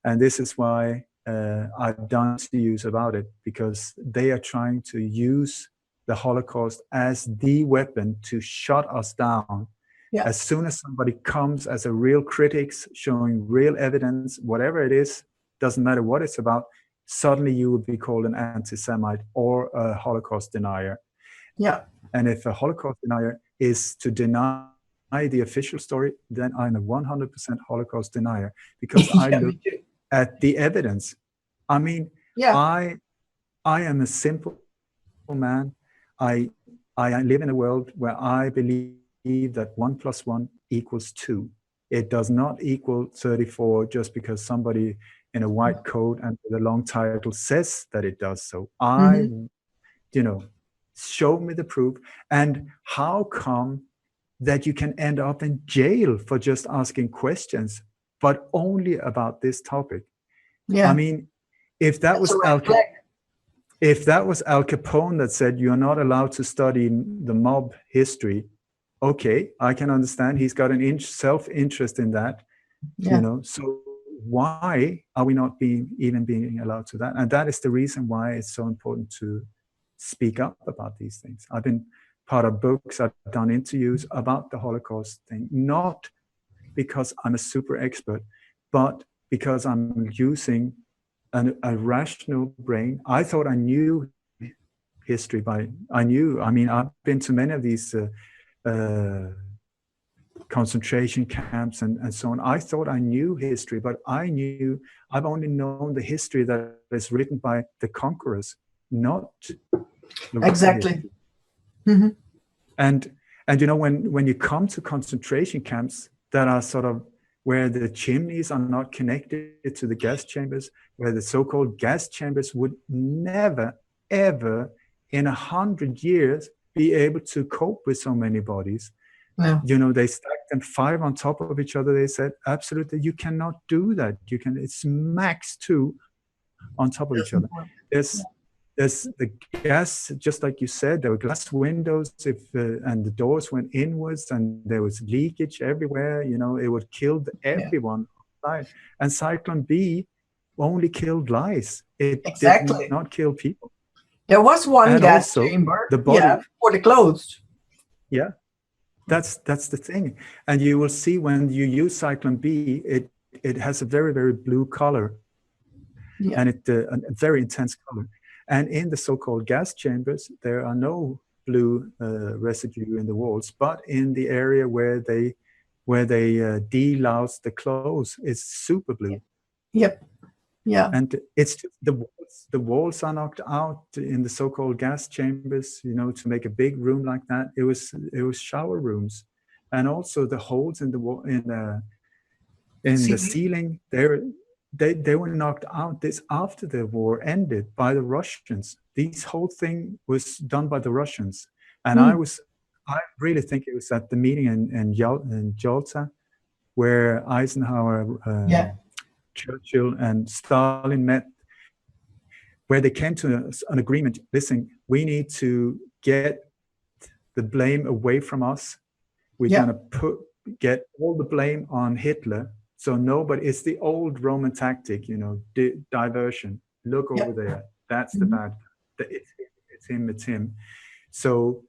and this is why I've done interviews about it, because they are trying to use the Holocaust as the weapon to shut us down. Yeah. As soon as somebody comes as a real critic, showing real evidence, whatever it is, doesn't matter what it's about, suddenly you will be called an anti-Semite or a Holocaust denier. Yeah. And if a Holocaust denier is to deny the official story, then I'm a 100% Holocaust denier, because I look at the evidence. I mean, I am a simple man. I live in a world where I believe that 1 + 1 = 2. It does not equal 34 just because somebody in a white coat and with a long title says that it does so. Show me the proof. And how come that you can end up in jail for just asking questions, but only about this topic? Yeah. I mean, if that was Al Capone that said you're not allowed to study the mob history, okay, I can understand. He's got an self-interest in that, so why are we not even being allowed to that? And that is the reason why it's so important to speak up about these things. I've been part of books, I've done interviews about the Holocaust thing, not because I'm a super expert, but because I'm using a rational brain. I thought I knew history I've been to many of these concentration camps and so on. I thought I knew history, but I've only known the history that is written by the conquerors, not the exactly. Mm-hmm. And when you come to concentration camps that are sort of where the chimneys are not connected to the gas chambers, where the so-called gas chambers would never, ever in 100 years be able to cope with so many bodies. No. They stacked them 5 on top of each other. They said, absolutely, you cannot do that. It's max 2 on top of each other. There's the gas, just like you said, there were glass windows and the doors went inwards and there was leakage everywhere. It would kill everyone outside. And Cyclone B only killed lies. It did not kill people. There was one gas chamber, for the clothes. Yeah, that's the thing. And you will see when you use Cyclone B, it has a very, very blue color, and a very intense color. And in the so-called gas chambers, there are no blue residue in the walls, but in the area where they delouse the clothes, it's super blue. Yep. Yeah. And it's just the walls are knocked out in the so-called gas chambers, to make a big room like that. It was shower rooms, and also the holes in the wall the ceiling. They were knocked out this after the war ended by the Russians. This whole thing was done by the Russians, and I really think it was at the meeting in Yalta, where Eisenhower, Churchill, and Stalin met, where they came to an agreement. Listen, we need to get the blame away from us. We're going to get all the blame on Hitler. So nobody, it's the old Roman tactic, diversion. Look over there. That's the bad. It's him. So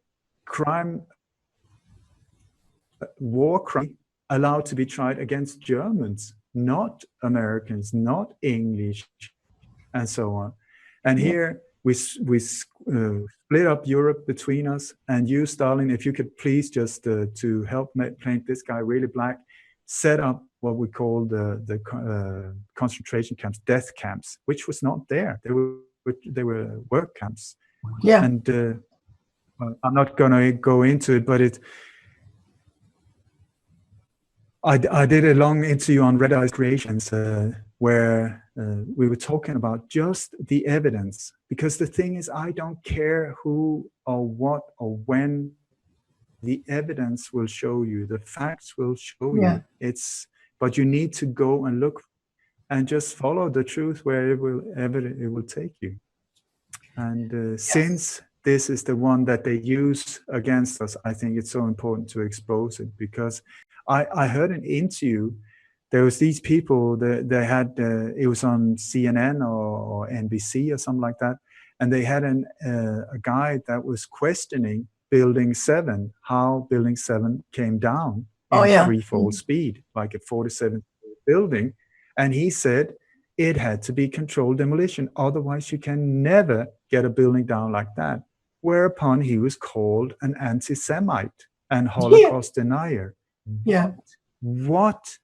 war crime allowed to be tried against Germans, not Americans, not English, and so on. And here we split up Europe between us. And you, Stalin, if you could please just to help paint this guy really black, set up what we call the concentration camps, death camps, which was not there. They were work camps. Yeah. And I'm not going to go into it, but I did a long interview on Red Eyes Creations where we were talking about just the evidence. Because the thing is, I don't care who or what or when. The evidence will show you. The facts will show you. But you need to go and look and just follow the truth where it will take you. And since this is the one that they use against us, I think it's so important to expose it, because I heard an interview. There was these people that they had, it was on CNN or NBC or something like that. And they had a guy that was questioning Building 7, how Building 7 came down in free-fall speed, like a 47 building. And he said it had to be controlled demolition. Otherwise, you can never get a building down like that. Whereupon he was called an anti-Semite and Holocaust denier. Yeah. What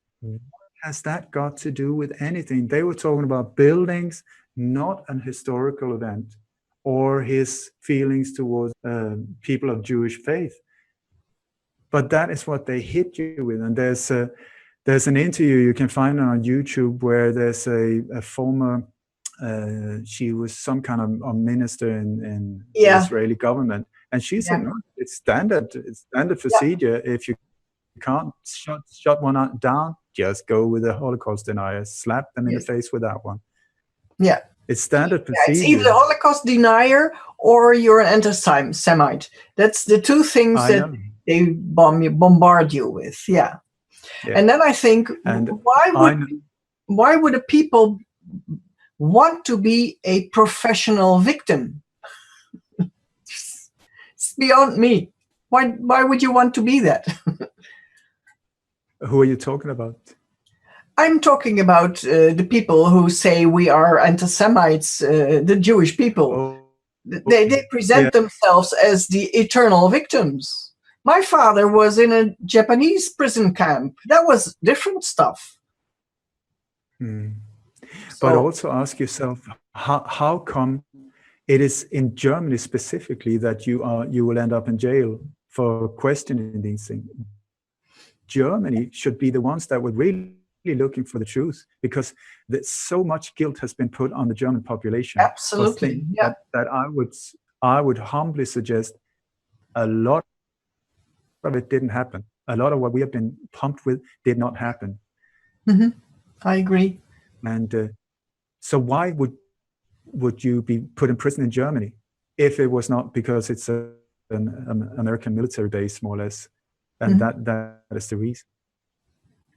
has that got to do with anything? They were talking about buildings, not an historical event, or his feelings towards people of Jewish faith. But that is what they hit you with. And there's an interview you can find on YouTube where there's a former, she was some kind of a minister in the Israeli government. And she said, no, it's standard procedure. If you can't shut one down, just go with the Holocaust denier, slap them in the face with that one. Yeah. It's standard procedure. It's either Holocaust denier or you're an anti-Semite. That's the two things that they bombard you with. Yeah. And then I think, why would a people want to be a professional victim? It's beyond me. Why would you want to be that? Who are you talking about? I'm talking about the people who say we are anti-Semites, the Jewish people. They present themselves as the eternal victims. My father was in a Japanese prison camp. That was different stuff. But also ask yourself, how come it is in Germany specifically that you will end up in jail for questioning these things? Germany should be the ones that would really looking for the truth, because so much guilt has been put on the German population. Absolutely. That I would humbly suggest a lot of it didn't happen. A lot of what we have been pumped with did not happen. I agree. And so why would you be put in prison in Germany if it was not because it's an American military base, more or less? And that is the reason.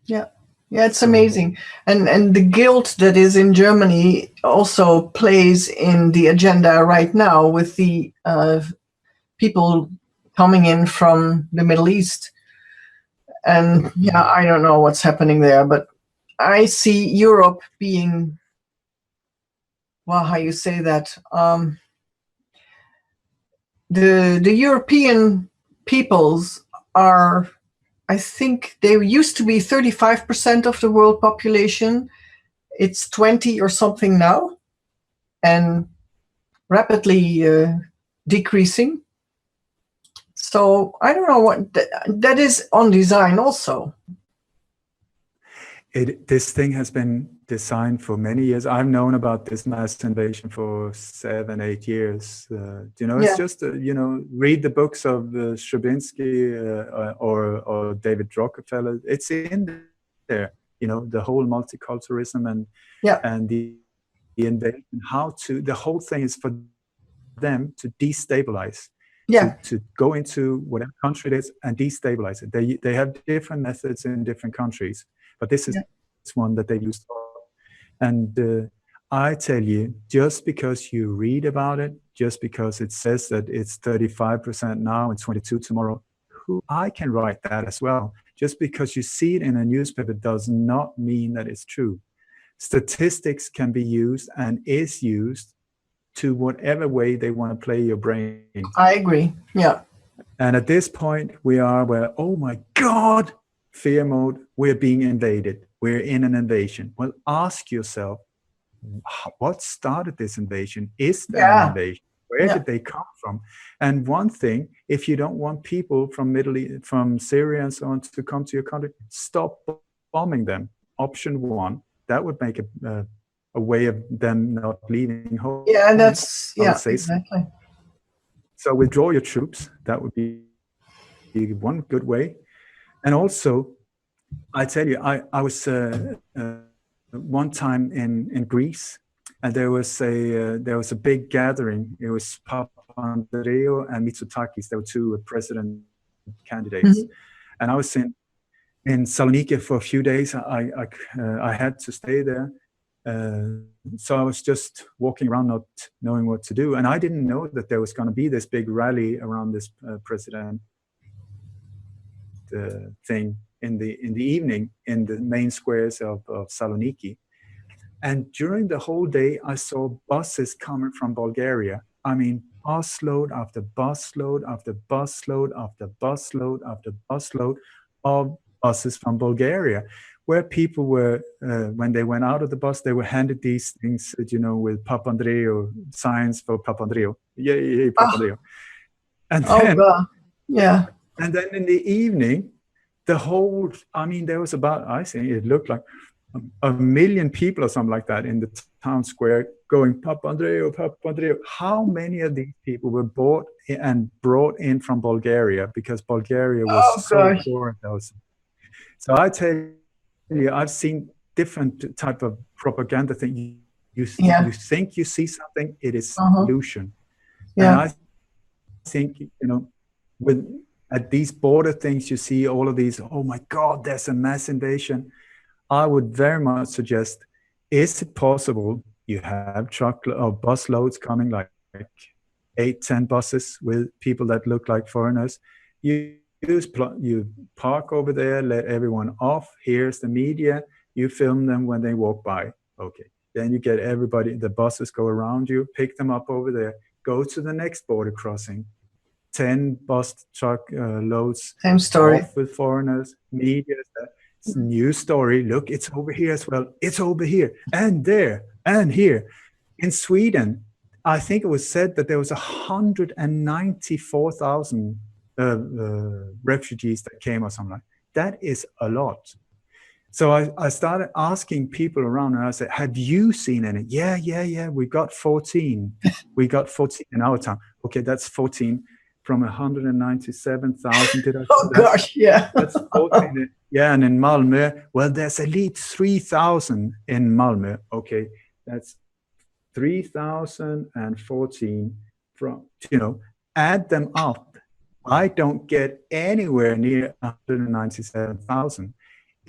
Yeah, it's amazing. And the guilt that is in Germany also plays in the agenda right now with the people coming in from the Middle East. And I don't know what's happening there, but I see Europe being, well, how you say that? The European peoples are, I think they used to be 35% of the world population. It's 20 or something now, and rapidly decreasing. So I don't know what that is on design also. This thing has been designed for many years. I've known about this mass invasion for 7-8 years. It's just, read the books of Stravinsky or David Rockefeller. It's in there, the whole multiculturalism and the invasion. The whole thing is for them to destabilize. To go into whatever country it is and destabilize it. They have different methods in different countries, but this is one that they use. And I tell you, just because you read about it, just because it says that it's 35% now and 22 tomorrow, I can write that as well. Just because you see it in a newspaper does not mean that it's true. Statistics can be used and is used to whatever way they want to play your brain. I agree. Yeah. And at this point, we are where, oh my God, fear mode, we're being invaded. We're in an invasion. Well, ask yourself, what started this invasion? Is there an invasion? Where did they come from? And one thing, if you don't want people from Middle East, from Syria and so on to come to your country, stop bombing them. Option one, that would make a way of them not leaving home. Yeah, that's, exactly. So withdraw your troops. That would be one good way. And also, I tell you, I was one time in Greece, and there was a big gathering. It was Papandreou and Mitsotakis. There were two president candidates, and I was in Saloniki for a few days. I had to stay there, so I was just walking around, not knowing what to do, and I didn't know that there was going to be this big rally around this president thing in the evening in the main squares of Saloniki. And during the whole day, I saw buses coming from Bulgaria. I mean, busload after busload after busload after busload after busload of buses from Bulgaria, where people were, when they went out of the bus, they were handed these things, with Papandreou, signs for Papandreou. Yay, Papandreou. And then, and then in the evening, there was about, I think it looked like 1 million people or something like that in the town square going, Papandreou, Papandreou. How many of these people were bought and brought in from Bulgaria because Bulgaria was so poor in those? So I tell you, I've seen different type of propaganda thing. You think you see something, it is illusion. And I think, at these border things, you see all of these, oh my God, there's a mass invasion. I would very much suggest, is it possible you have truck or bus loads coming, like 8-10 buses with people that look like foreigners? You park over there, let everyone off. Here's the media. You film them when they walk by. Okay. Then you get everybody, the buses go around you, pick them up over there, go to the next border crossing. 10 bus truck loads. Same story. Off with foreigners, media. It's a new story. Look, it's over here as well. It's over here and there and here. In Sweden, I think it was said that there was 194,000 refugees that came or something like that. That is a lot. So I started asking people around, and I said, have you seen any? Yeah. We got 14. We got 14 in our town. Okay, that's 14 from 197,000. Did I? Oh gosh, yeah. That's 14. Yeah, and in Malmö, well, there's at least 3,000 in Malmö. Okay, that's 3,014 from, add them up. I don't get anywhere near 197,000.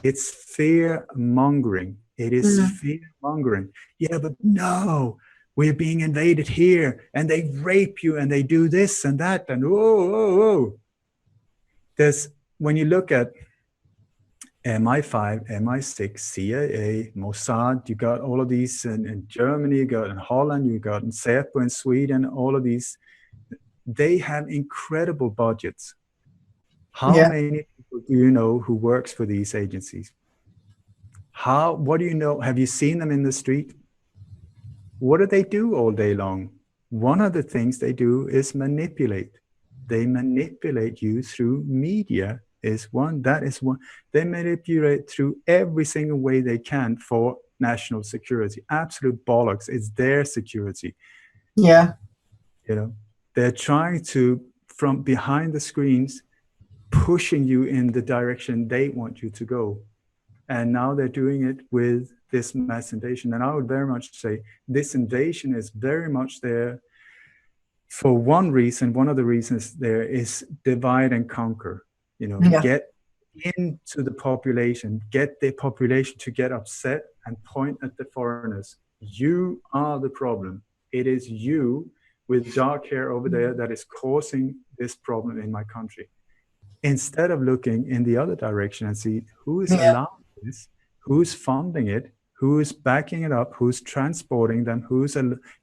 It's fear mongering. It is fear mongering. Yeah, but no, we're being invaded here, and they rape you, and they do this and that, and whoa. When you look at MI5, MI6, CIA, Mossad, you got all of these in Germany, you got in Holland, you got in Säpo in Sweden, all of these, they have incredible budgets. How many people do you know who works for these agencies? What do you know? Have you seen them in the street? What do they do all day long? One of the things they do is manipulate. They manipulate you through media. That is one. They manipulate through every single way they can for national security. Absolute bollocks. It's their security. Yeah. They're trying to, from behind the screens, pushing you in the direction they want you to go. And now they're doing it with this mass invasion. And I would very much say this invasion is very much there for one reason. One of the reasons there is divide and conquer. Get into the population, get the population to get upset and point at the foreigners. You are the problem. It is you with dark hair over there that is causing this problem in my country. instead of looking in the other direction and see who is Yeah. allowing this, who's funding it, who's backing it up, who's transporting them, who's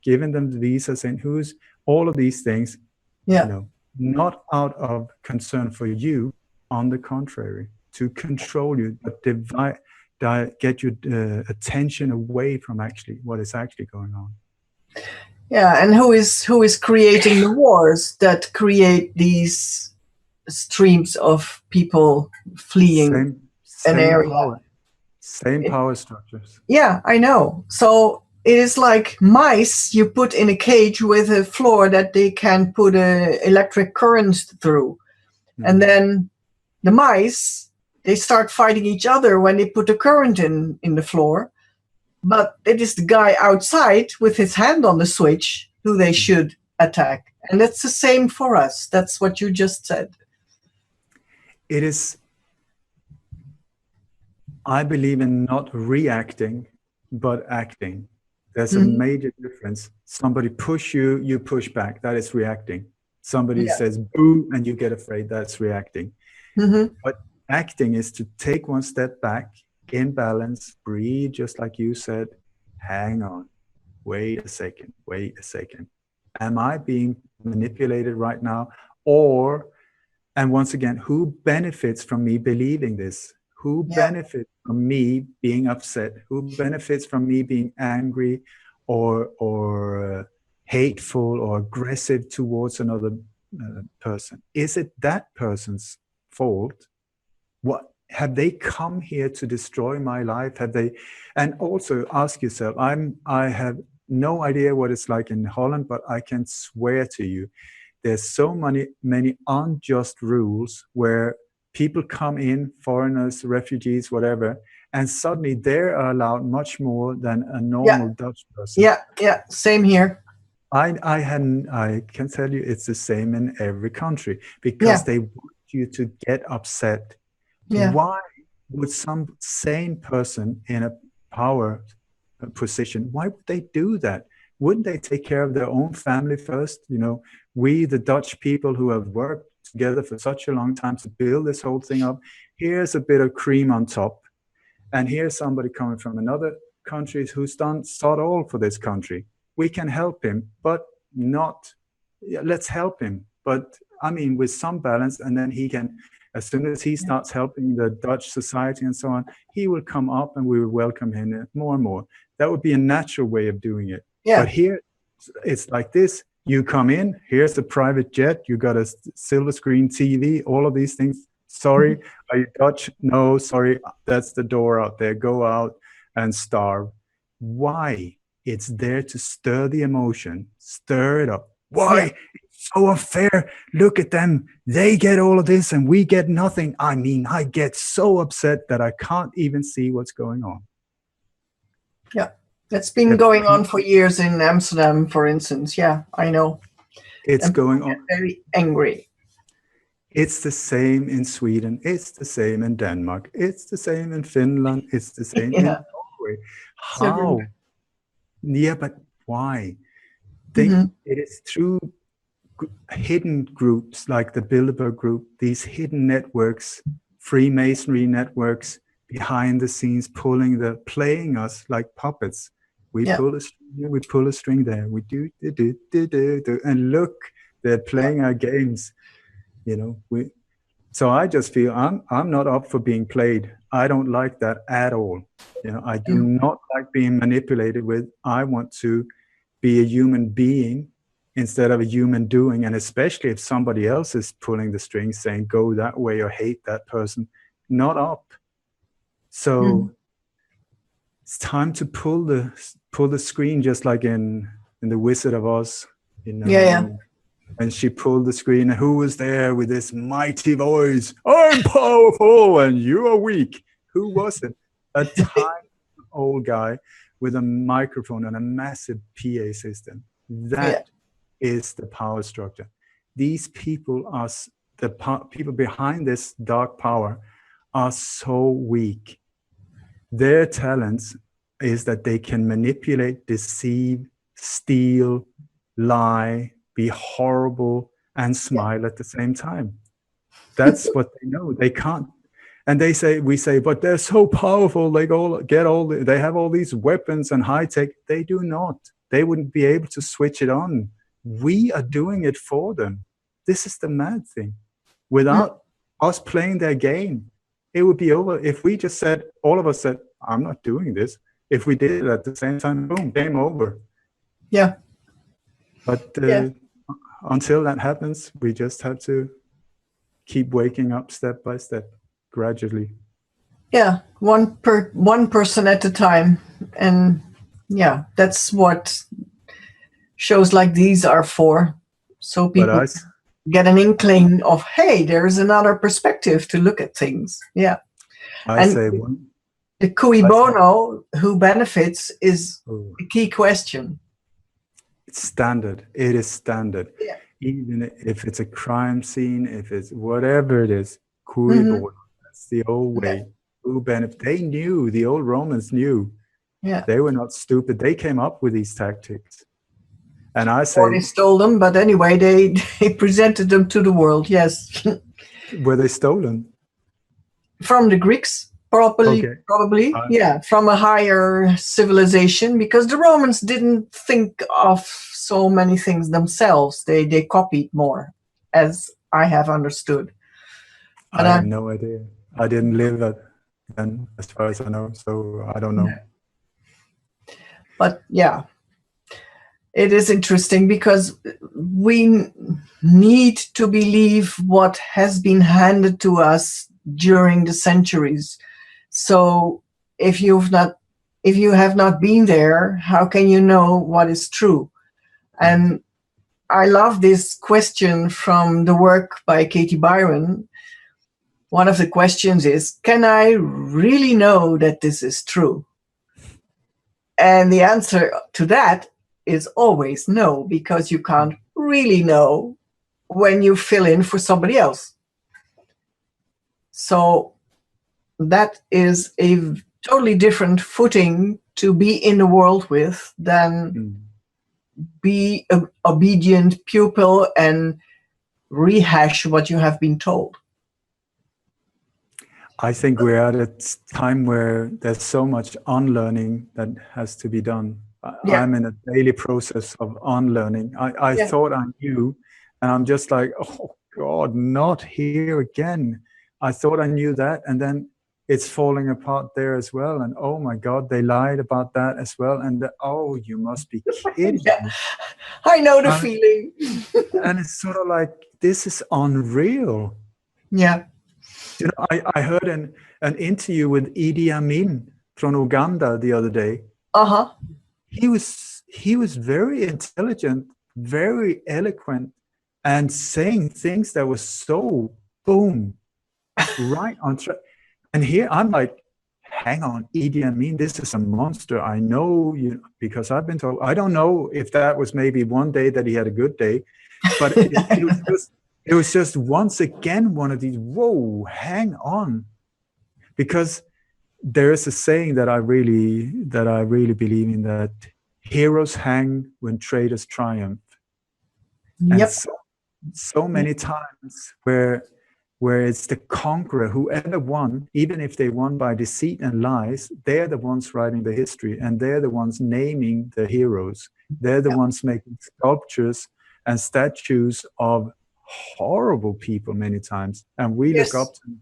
giving them the visas, and who's all of these things, Yeah. you know, not out of concern for you, on the contrary, to control you, but get your attention away from actually what is actually going on. Yeah, and who is creating the wars that create these streams of people fleeing an area? Same power structures. Yeah, I know. So it is like mice you put in a cage with a floor that they can put a electric current through. And then the mice, they start fighting each other when they put the current in the floor. But it is the guy outside with his hand on the switch who they should attack. And that's the same for us. That's what you just said. It is, I believe in not reacting, but acting. There's a major difference. Somebody push you, you push back. That is reacting. Somebody says boo and you get afraid. That's reacting. But acting is to take one step back, in balance, breathe, just like you said. Hang on. Wait a second. Am I being manipulated right now? And once again, who benefits from me believing this? Who benefits from me being upset? Who benefits from me being angry or hateful or aggressive towards another person? Is it that person's fault? What have they come here to destroy my life? Have they? And also ask yourself, I have no idea what it's like in Holland, but I can swear to you, there's so many unjust rules where people come in, foreigners, refugees, whatever, and suddenly they're allowed much more than a normal Dutch person. Yeah, same here. I can tell you it's the same in every country, because they want you to get upset. Why would some sane person in a power position, why would they do that? Wouldn't they take care of their own family first? You know, we, the Dutch people who have worked together for such a long time to build this whole thing up, here's a bit of cream on top. And here's somebody coming from another country who's done sod all for this country. We can help him, but not, let's help him. But I mean, with some balance, and then he can, as soon as he starts helping the Dutch society and so on, he will come up and we will welcome him more and more. That would be a natural way of doing it. But here, it's like this. You come in, here's a private jet, you got a silver screen TV, all of these things. Sorry, are you Dutch? No, sorry, that's the door out there. Go out and starve. Why? It's there to stir the emotion, stir it up. Why? It's so unfair. Look at them. They get all of this and we get nothing. I mean, I get so upset that I can't even see what's going on. Yeah, that's been going on for years in Amsterdam, for instance. Yeah, I know. It's going on. Very angry. It's the same in Sweden. It's the same in Denmark. It's the same in Finland. It's the same in Norway. How? Yeah, but why? It is through hidden groups like the Bilderberg Group, these hidden networks, Freemasonry networks behind the scenes, playing us like puppets. We pull a string here, we pull a string there, we do, and look, they're playing our games. You know, so I just feel I'm not up for being played. I don't like that at all. You know, I do not like being manipulated with. I want to be a human being instead of a human doing. And especially if somebody else is pulling the strings saying, go that way or hate that person, not up. So it's time to pull the screen, just like in The Wizard of Oz. You know, and she pulled the screen, and who was there with this mighty voice? I'm powerful and you are weak. Who was it? A tiny old guy with a microphone and a massive PA system. That is the power structure. These people are, the people behind this dark power are so weak. Their talents is that they can manipulate, deceive, steal, lie, be horrible, and smile at the same time. That's what they know. They can't. And we say, but they're so powerful. They have all these weapons and high tech. They do not. They wouldn't be able to switch it on. We are doing it for them. This is the mad thing. Without us playing their game, it would be over. If we just said, all of us said, I'm not doing this. If we did it at the same time, boom, game over. Yeah. But until that happens, we just have to keep waking up step by step, gradually. Yeah, one person at a time. And yeah, that's what shows like these are for. So people get an inkling of, hey, there's another perspective to look at things. Yeah. The cui bono, who benefits, is a key question. It's standard. It is standard. Yeah. Even if it's a crime scene, if it's whatever it is, cui bono. That's the old way. Who benefits? They knew. The old Romans knew. Yeah. They were not stupid. They came up with these tactics. And I say, or they stole them, but anyway, they presented them to the world. Yes. Were they stolen? From the Greeks, probably. Yeah, from a higher civilization, because the Romans didn't think of so many things themselves. They copied more, as I have understood. I have no idea. I didn't live then, as far as I know, so I don't know. Yeah. But yeah, it is interesting because we need to believe what has been handed to us during the centuries. So if you have not been there, how can you know what is true? And I love this question from the work by Katie Byron. One of the questions is, can I really know that this is true? And the answer to that is always no, because you can't really know when you fill in for somebody else. So that is a totally different footing to be in the world with than be an obedient pupil and rehash what you have been told. I think we're at a time where there's so much unlearning that has to be done. I'm in a daily process of unlearning. I thought I knew, and I'm just like, oh God, not here again. I thought I knew that, and then it's falling apart there as well. And oh my God, they lied about that as well. And oh, you must be kidding me. I know the feeling. And it's sort of like, this is unreal. Yeah. You know, I heard an interview with Idi Amin from Uganda the other day. Uh-huh. He was very intelligent, very eloquent, and saying things that were so boom, right on track. And here I'm like, hang on, Idi Amin, this is a monster. I know you, because I've been told. I don't know if that was maybe one day that he had a good day, but it was just once again one of these, whoa, hang on. Because there is a saying that I really believe in, that heroes hang when traitors triumph. Yep. And so many times where it's the conqueror, whoever won, even if they won by deceit and lies, they're the ones writing the history, and they're the ones naming the heroes. They're the ones making sculptures and statues of horrible people many times. And we look up to them,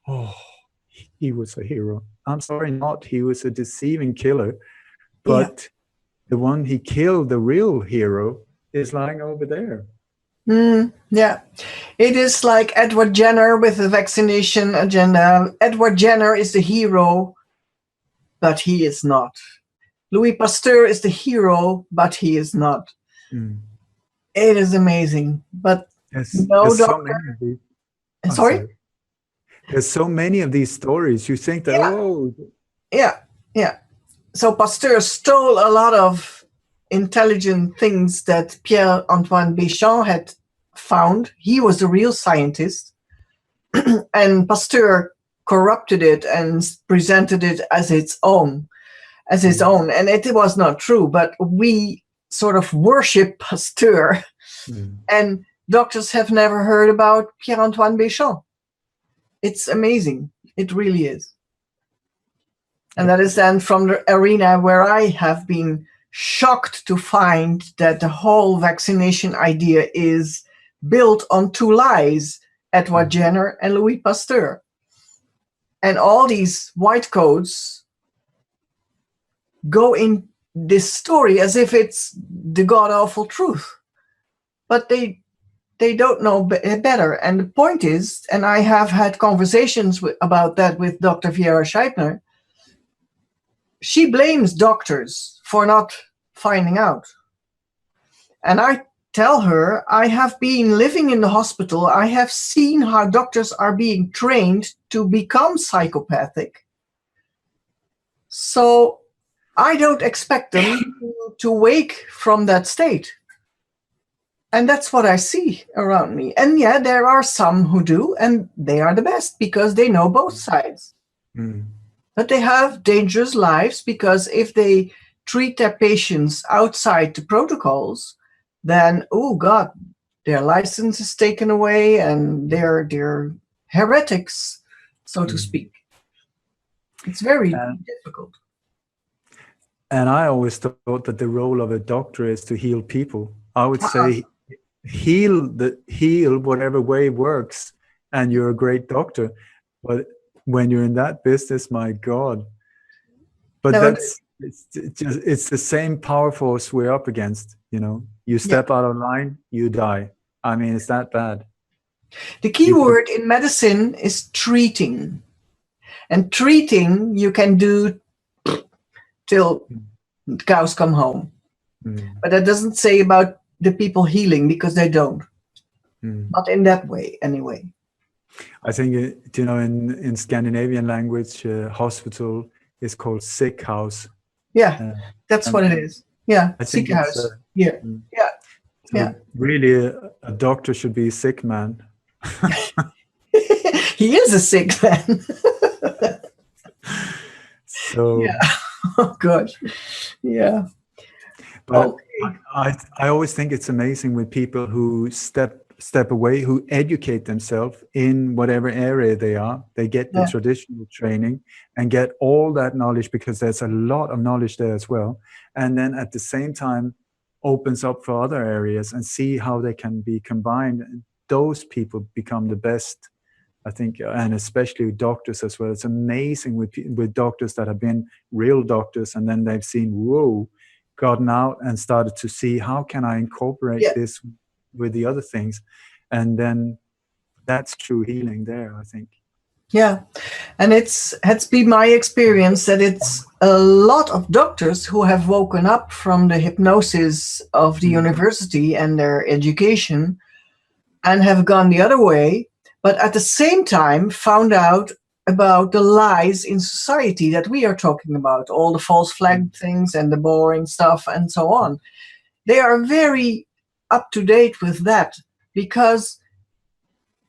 oh, he was a hero. I'm sorry, not. He was a deceiving killer. But the one he killed, the real hero, is lying over there. Yeah. It is like Edward Jenner with the vaccination agenda. Edward Jenner is the hero, but he is not. Louis Pasteur is the hero, but he is not. It is amazing. But no doctor. Sorry? There's so many of these stories. You think that, Yeah. So Pasteur stole a lot of intelligent things that Pierre-Antoine Béchamp had found. He was a real scientist. And Pasteur corrupted it and presented it as its own. And it was not true, but we sort of worship Pasteur. And doctors have never heard about Pierre-Antoine Béchamp. It's amazing. It really is. And that is then from the arena where I have been shocked to find that the whole vaccination idea is built on two lies, Edward Jenner and Louis Pasteur. And all these white coats go in this story as if it's the god-awful truth. But they don't know better. And the point is, and I have had conversations about that with Dr. Vera Scheibner, she blames doctors for not finding out. And I tell her, I have been living in the hospital. I have seen how doctors are being trained to become psychopathic. So I don't expect them to wake from that state. And that's what I see around me. And yeah, there are some who do, and they are the best because they know both sides. Mm. But they have dangerous lives because if they treat their patients outside the protocols, then, oh God, their license is taken away and they're heretics, so to speak. It's very difficult. And I always thought that the role of a doctor is to heal people. I would say heal whatever way works, and you're a great doctor. But when you're in that business, my God. But no, it's the same power force we're up against, you know. You step out of line, you die. I mean, it's that bad. The key word in medicine is treating. And treating you can do till cows come home. But that doesn't say about the people healing, because they don't. Not in that way, anyway. I think, you know, in Scandinavian language, hospital is called sick house. Yeah, that's what it is. Yeah, sick house. Really, a doctor should be a sick man. He is a sick man. So. Yeah. Oh gosh. Yeah. But okay. I always think it's amazing with people who step away, who educate themselves in whatever area they are. They get the traditional training and get all that knowledge, because there's a lot of knowledge there as well. And then at the same time opens up for other areas and see how they can be combined. And those people become the best, I think, and especially doctors as well. It's amazing with doctors that have been real doctors, and then they've seen, whoa, gotten out and started to see, how can I incorporate this with the other things? And then that's true healing there, I think. Yeah, and it's been my experience that it's a lot of doctors who have woken up from the hypnosis of the university and their education and have gone the other way, but at the same time found out about the lies in society that we are talking about, all the false flag things and the boring stuff and so on. They are very up to date with that, because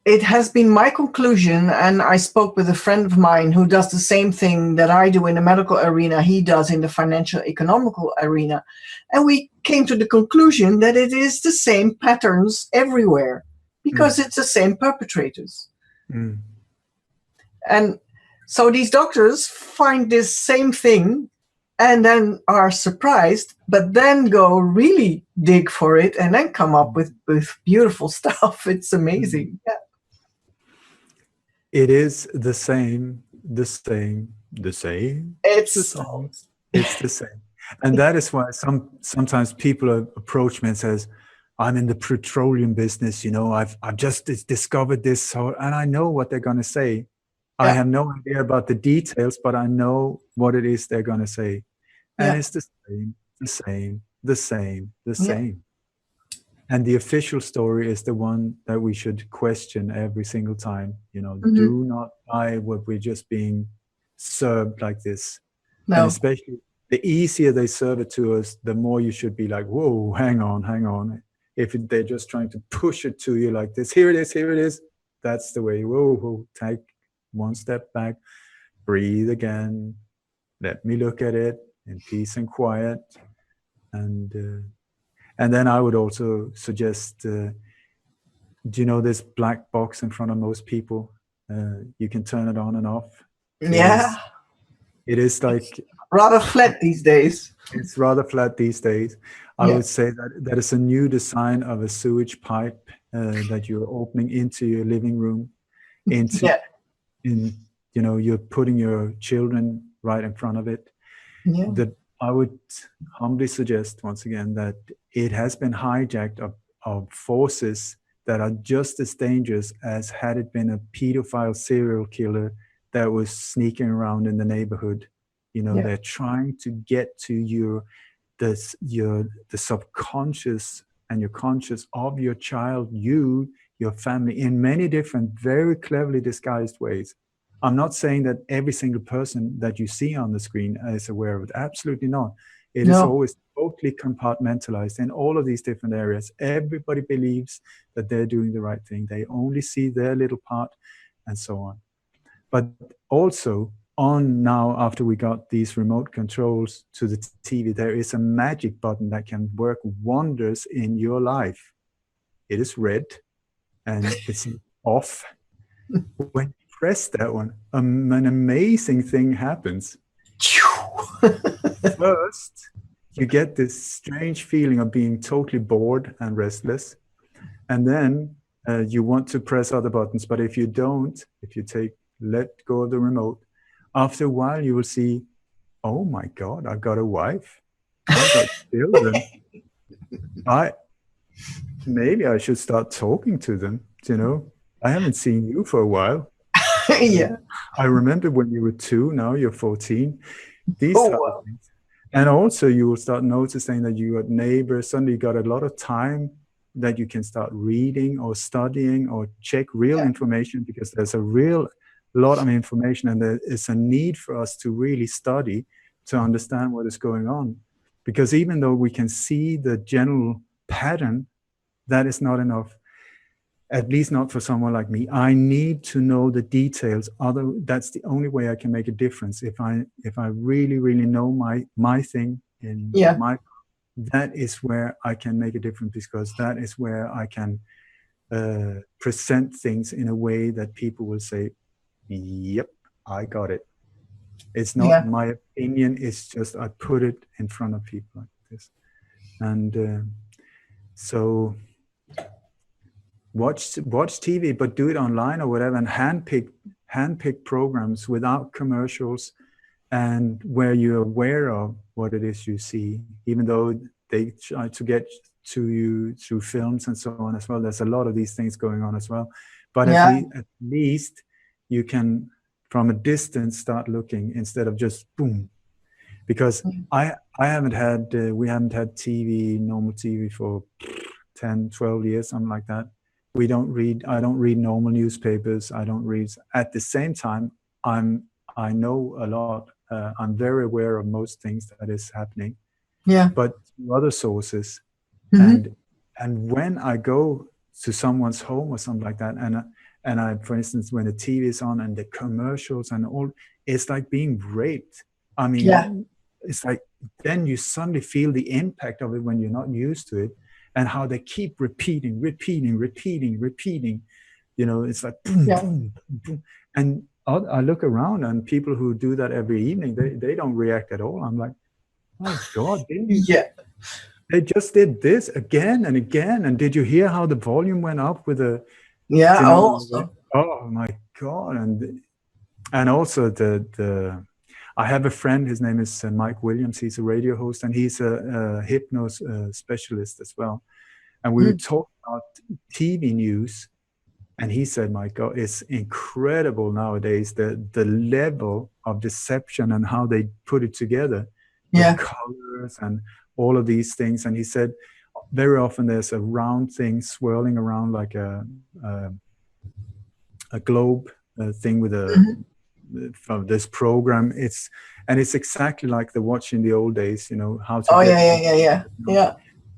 it has been my conclusion, and I spoke with a friend of mine who does the same thing that I do in the medical arena, he does in the financial economical arena, and we came to the conclusion that it is the same patterns everywhere, because it's the same perpetrators. And so these doctors find this same thing and then are surprised, but then go really dig for it and then come up with beautiful stuff. It's amazing. Yeah. It is the same. It's the same. It's the same. And that is why sometimes people approach me and says, I'm in the petroleum business, you know, I've just discovered this, and I know what they're going to say. I have no idea about the details, but I know what it is they're going to say. And it's the same. And the official story is the one that we should question every single time. You know, do not buy what we're just being served like this. No. And especially the easier they serve it to us, the more you should be like, whoa, hang on. If they're just trying to push it to you like this, here it is. That's the way. Whoa, take one step back, breathe again, let me look at it in peace and quiet. And then I would also suggest do you know this black box in front of most people? You can turn it on and off. Yeah. It is like Rather flat these days. it's rather flat these days. I would say that is a new design of a sewage pipe that you're opening into your living room, you're putting your children right in front of it. Yeah. That I would humbly suggest once again that it has been hijacked of forces that are just as dangerous as had it been a pedophile serial killer that was sneaking around in the neighborhood. They're trying to get to the subconscious and your conscious of your child, your family, in many different, very cleverly disguised ways. I'm not saying that every single person that you see on the screen is aware of it. Absolutely not. It is always totally compartmentalized in all of these different areas. Everybody believes that they're doing the right thing. They only see their little part and so on. But also now, after we got these remote controls to the TV, there is a magic button that can work wonders in your life. It is red and it's off. When you press that one, an amazing thing happens. First, you get this strange feeling of being totally bored and restless. And then you want to press other buttons. But if you let go of the remote, after a while you will see, oh my God, I've got a wife. I've got children. Maybe I should start talking to them. I haven't seen you for a while. Yeah. I remember when you were 2, now you're 14. These type of things. And also you will start noticing that you got neighbors, suddenly you got a lot of time that you can start reading or studying or check real information, because there's a real lot of information and there is a need for us to really study to understand what is going on. Because even though we can see the general pattern, that is not enough. At least not for someone like me. I need to know the details. That's the only way I can make a difference. If I really, really know my thing that is where I can make a difference, because that is where I can present things in a way that people will say, yep, I got it. It's not my opinion. It's just I put it in front of people like this. And so watch TV, but do it online or whatever, and handpick programs without commercials, and where you're aware of what it is you see, even though they try to get to you through films and so on as well. There's a lot of these things going on as well. But at least you can, from a distance, start looking instead of just boom. Because we haven't had normal TV for 10, 12 years, something like that. I don't read normal newspapers. I don't read. At the same time, I know a lot. I'm very aware of most things that is happening. Yeah. But through other sources. Mm-hmm. And when I go to someone's home or something like that, and I, for instance, when the TV is on and the commercials and all, it's like being raped. I mean, it's like then you suddenly feel the impact of it when you're not used to it. And how they keep repeating. It's like boom, boom, boom. And I look around and people who do that every evening, they don't react at all. I'm like, my God, they just did this again and again. And did you hear how the volume went up with the? Yeah. Also. Oh my God. And also I have a friend, his name is Mike Williams. He's a radio host and he's a hypnos specialist as well. And we were talking about TV news. And he said, my God, it's incredible nowadays, the level of deception and how they put it together. With colors and all of these things. And he said, very often there's a round thing swirling around like a globe thing with from this program. It's exactly like the watch in the old days, how to yeah.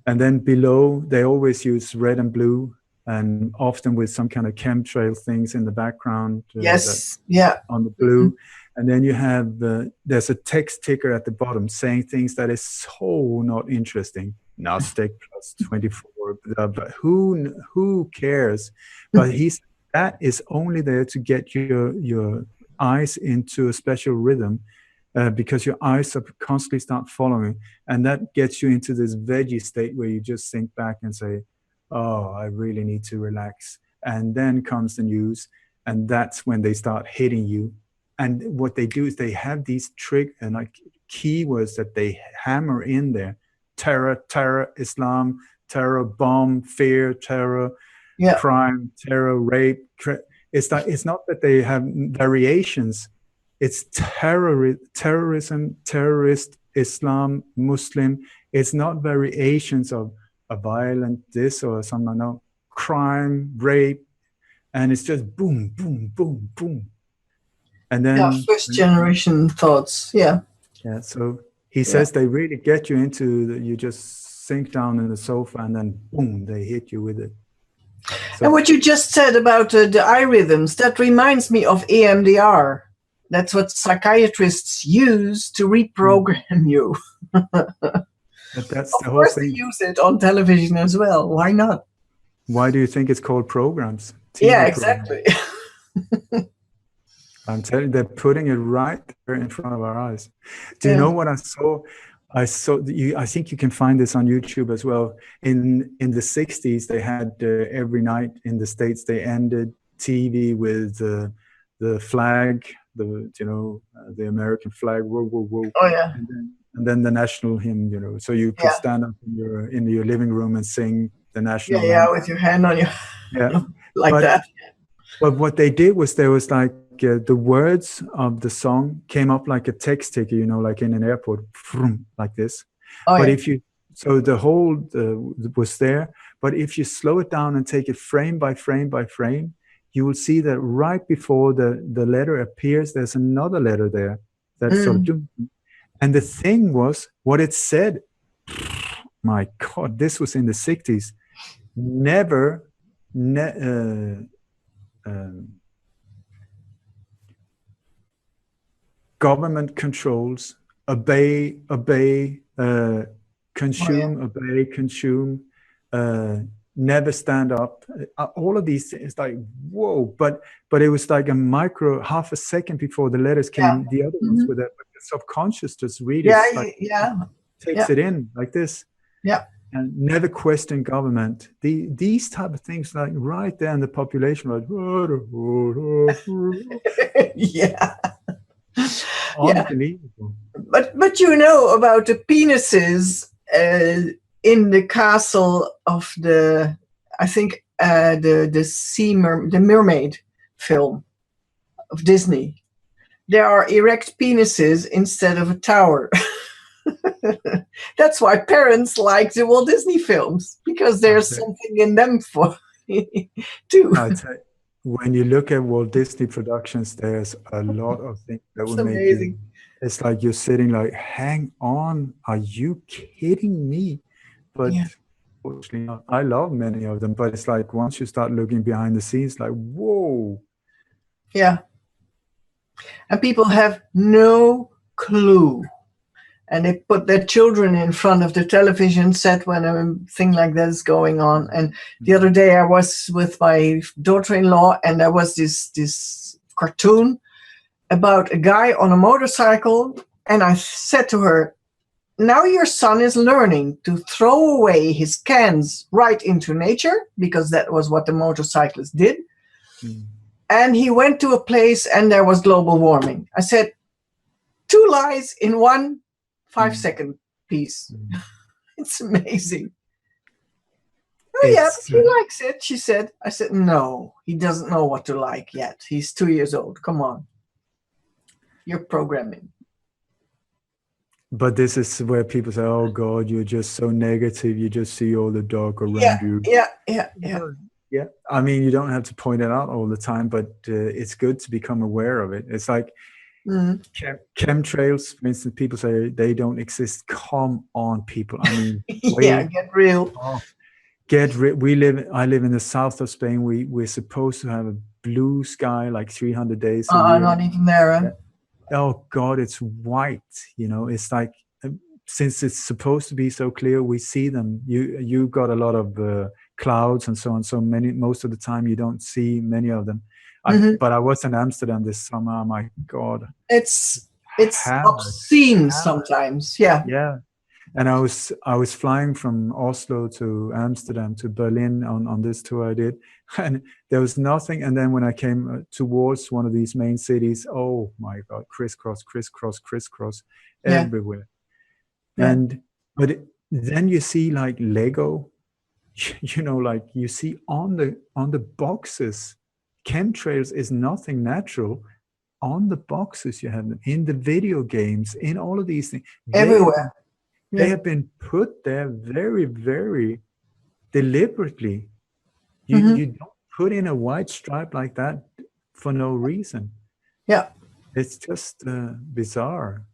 And then below they always use red and blue, and often with some kind of chemtrail things in the background. On the blue. And then you have there's a text ticker at the bottom saying things that is so not interesting. Nasdaq plus 24 but who cares? But that is only there to get your eyes into a special rhythm, because your eyes are constantly start following, and that gets you into this veggie state where you just think back and say, oh, I really need to relax. And then comes the news, and that's when they start hitting you. And what they do is they have these and like keywords that they hammer in there: terror, Islam, terror, bomb, fear, terror, crime, terror, rape. It's not that they have variations. It's terrorism, terrorist, Islam, Muslim. It's not variations of a violent this or something. No, crime, rape, and it's just boom, boom, boom, boom. And then first generation thoughts. Yeah. So he says they really get you into you just sink down in the sofa, and then boom, they hit you with it. So, and what you just said about the eye rhythms, that reminds me of EMDR. That's what psychiatrists use to reprogram you. But that's of the whole course thing. They use it on television as well. Why not? Why do you think it's called programs? TV exactly. Programs. I'm telling you, they're putting it right there in front of our eyes. Do you know what I saw? I think you can find this on YouTube as well. In the 60s, they had every night in the States, they ended TV with the flag, the American flag, whoa, whoa, whoa. Oh yeah. And then the national hymn, so you could stand up in your living room and sing the national anthem. With your hand on your that. But what they did was there was like the words of the song came up like a text ticker, like in an airport, like this. So the whole was there. But if you slow it down and take it frame by frame by frame, you will see that right before the letter appears, there's another letter there. That's sort of, and the thing was, what it said, my God, this was in the 60s. Government controls, obey, consume, obey, consume, never stand up. All of these things, like, whoa, but it was like half a second before the letters came, the other ones were there, but the subconscious just reads takes it in like this. Yeah. And never question government. These type of things, like right there in the population, like unbelievable. But about the penises in the castle of the mermaid film of Disney, there are erect penises instead of a tower. That's why parents like the Walt Disney films, because there's something in them for too. When you look at Walt Disney productions, there's a lot of things that would make you. It's like you're sitting like, hang on, are you kidding me? But fortunately not. I love many of them, but it's like once you start looking behind the scenes, like, whoa. Yeah. And people have no clue. And they put their children in front of the television set when a thing like that is going on. And the other day I was with my daughter-in-law, and there was this cartoon about a guy on a motorcycle. And I said to her, now your son is learning to throw away his cans right into nature, because that was what the motorcyclist did. And he went to a place and there was global warming. I said, 2 lies in 1 5-second piece. It's amazing. Oh, but he likes it, she said. I said, no, he doesn't know what to like yet. He's 2 years old. Come on. You're programming. But this is where people say, oh, God, you're just so negative. You just see all the dark around you. Yeah. I mean, you don't have to point it out all the time, but it's good to become aware of it. It's like, chemtrails, for instance, people say they don't exist. Come on, people. I mean, get real. I live in the south of Spain. We're supposed to have a blue sky like 300 days a year. Not even there. Oh God, it's white. It's like since it's supposed to be so clear, we see them. You got a lot of clouds and so on. So most of the time you don't see many of them. But I was in Amsterdam this summer. Oh my God, It's hammered, obscene sometimes. Yeah. yeah. And I was flying from Oslo to Amsterdam to Berlin on this tour I did, and there was nothing. And then when I came towards one of these main cities, oh my God, crisscross, crisscross, crisscross, Yeah. everywhere. Yeah. But then you see like Lego, you know, like you see on the boxes, chemtrails is nothing natural. On the boxes you have them, in the video games, in all of these things. Everywhere. They have been put there very, very deliberately. You don't put in a white stripe like that for no reason. Yeah. It's just bizarre.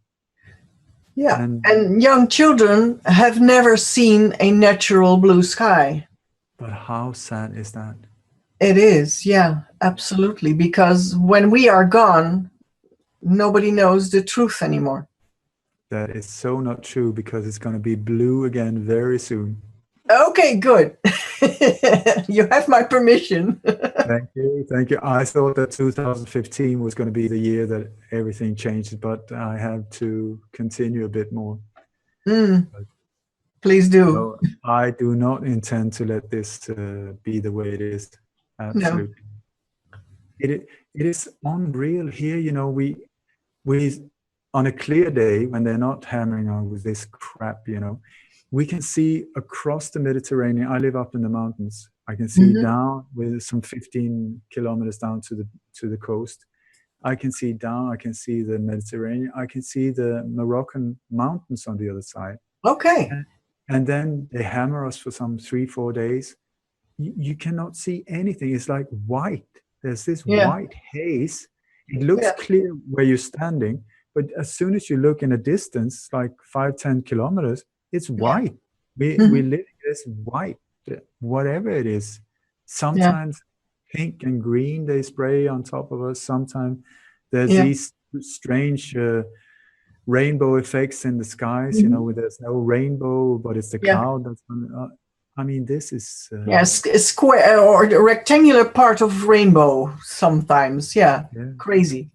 Yeah. And young children have never seen a natural blue sky. But how sad is that? It is, yeah, absolutely. Because when we are gone, nobody knows the truth anymore. That is so not true, because it's going to be blue again very soon. Okay, good. You have my permission. Thank you. I thought that 2015 was going to be the year that everything changed, but I have to continue a bit more. Please do. So I do not intend to let this be the way it is. Absolutely. No. It is unreal here. You know, we on a clear day when they're not hammering on with this crap, you know, we can see across the Mediterranean. I live up in the mountains. I can see down with some 15 kilometers down to the coast. I can see down. I can see the Mediterranean. I can see the Moroccan mountains on the other side. Okay. And then they hammer us for some 3-4 days. You cannot see anything. It's like white. There's this white haze. It looks clear where you're standing, but as soon as you look in a distance, like 5-10 kilometers, it's white. We live in this white, whatever it is. Sometimes pink and green they spray on top of us. Sometimes there's these strange rainbow effects in the skies, you know, where there's no rainbow, but it's the cloud that's I mean, this is a square or a rectangular part of rainbow sometimes. Crazy.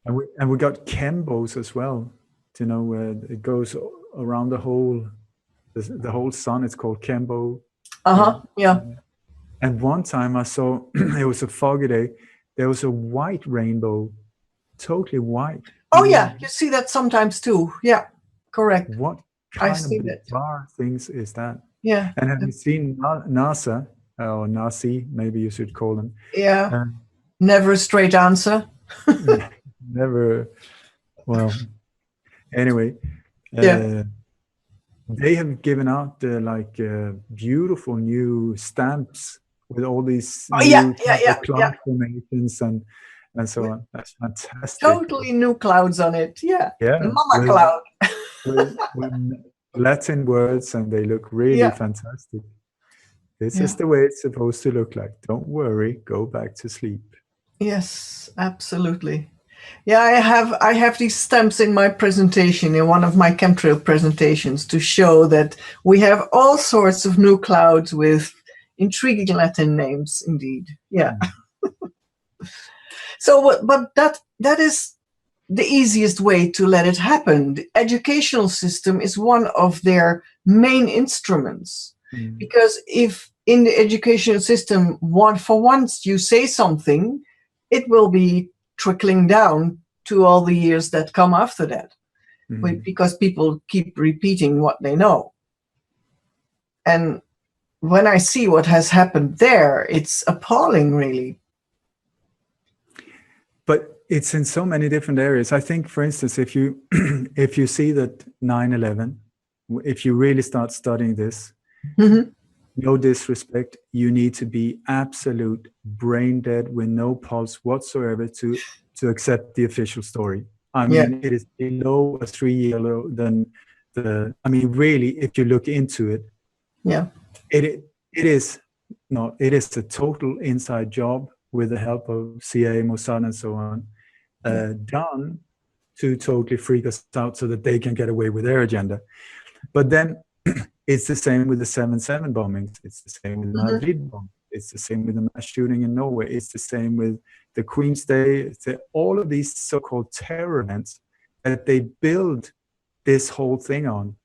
and we got chembos as well, you know, where it goes around the whole sun. It's called chembo. And one time I saw it was a foggy day. There was a white rainbow, totally white. Oh yeah, you see that sometimes too. Yeah, correct. What kind of bizarre things is that? Yeah. And have you seen NASA or Nasi? Maybe you should call them. Yeah. Never a straight answer. Never. Well, anyway. They have given out beautiful new stamps with all these cloud formations and so on. That's fantastic. Totally new clouds on it. Yeah. The mama cloud. with Latin words, and they look really fantastic. This is the way it's supposed to look like. Don't worry, go back to sleep. Yes, absolutely. Yeah, I have these stamps in my presentation, in one of my chemtrail presentations, to show that we have all sorts of new clouds with intriguing Latin names, indeed. Yeah. So, but that is the easiest way to let it happen. The educational system is one of their main instruments, because if in the educational system, for once you say something, it will be trickling down to all the years that come after that, because people keep repeating what they know. And when I see what has happened there, it's appalling, really. But it's in so many different areas. I think, for instance, if you if you see that 9/11, if you really start studying this, no disrespect, you need to be absolute brain dead with no pulse whatsoever to accept the official story. I mean, it is below a 3-year than the. I mean, really, if you look into it, it is a total inside job with the help of CIA, Mossad, and so on, done to totally freak us out so that they can get away with their agenda. But then it's the same with the 7/7 bombings. It's the same with Mhm. Madrid bombing. It's the same with the mass shooting in Norway. It's the same with the Queen's Day. All of these so-called terror events that they build this whole thing on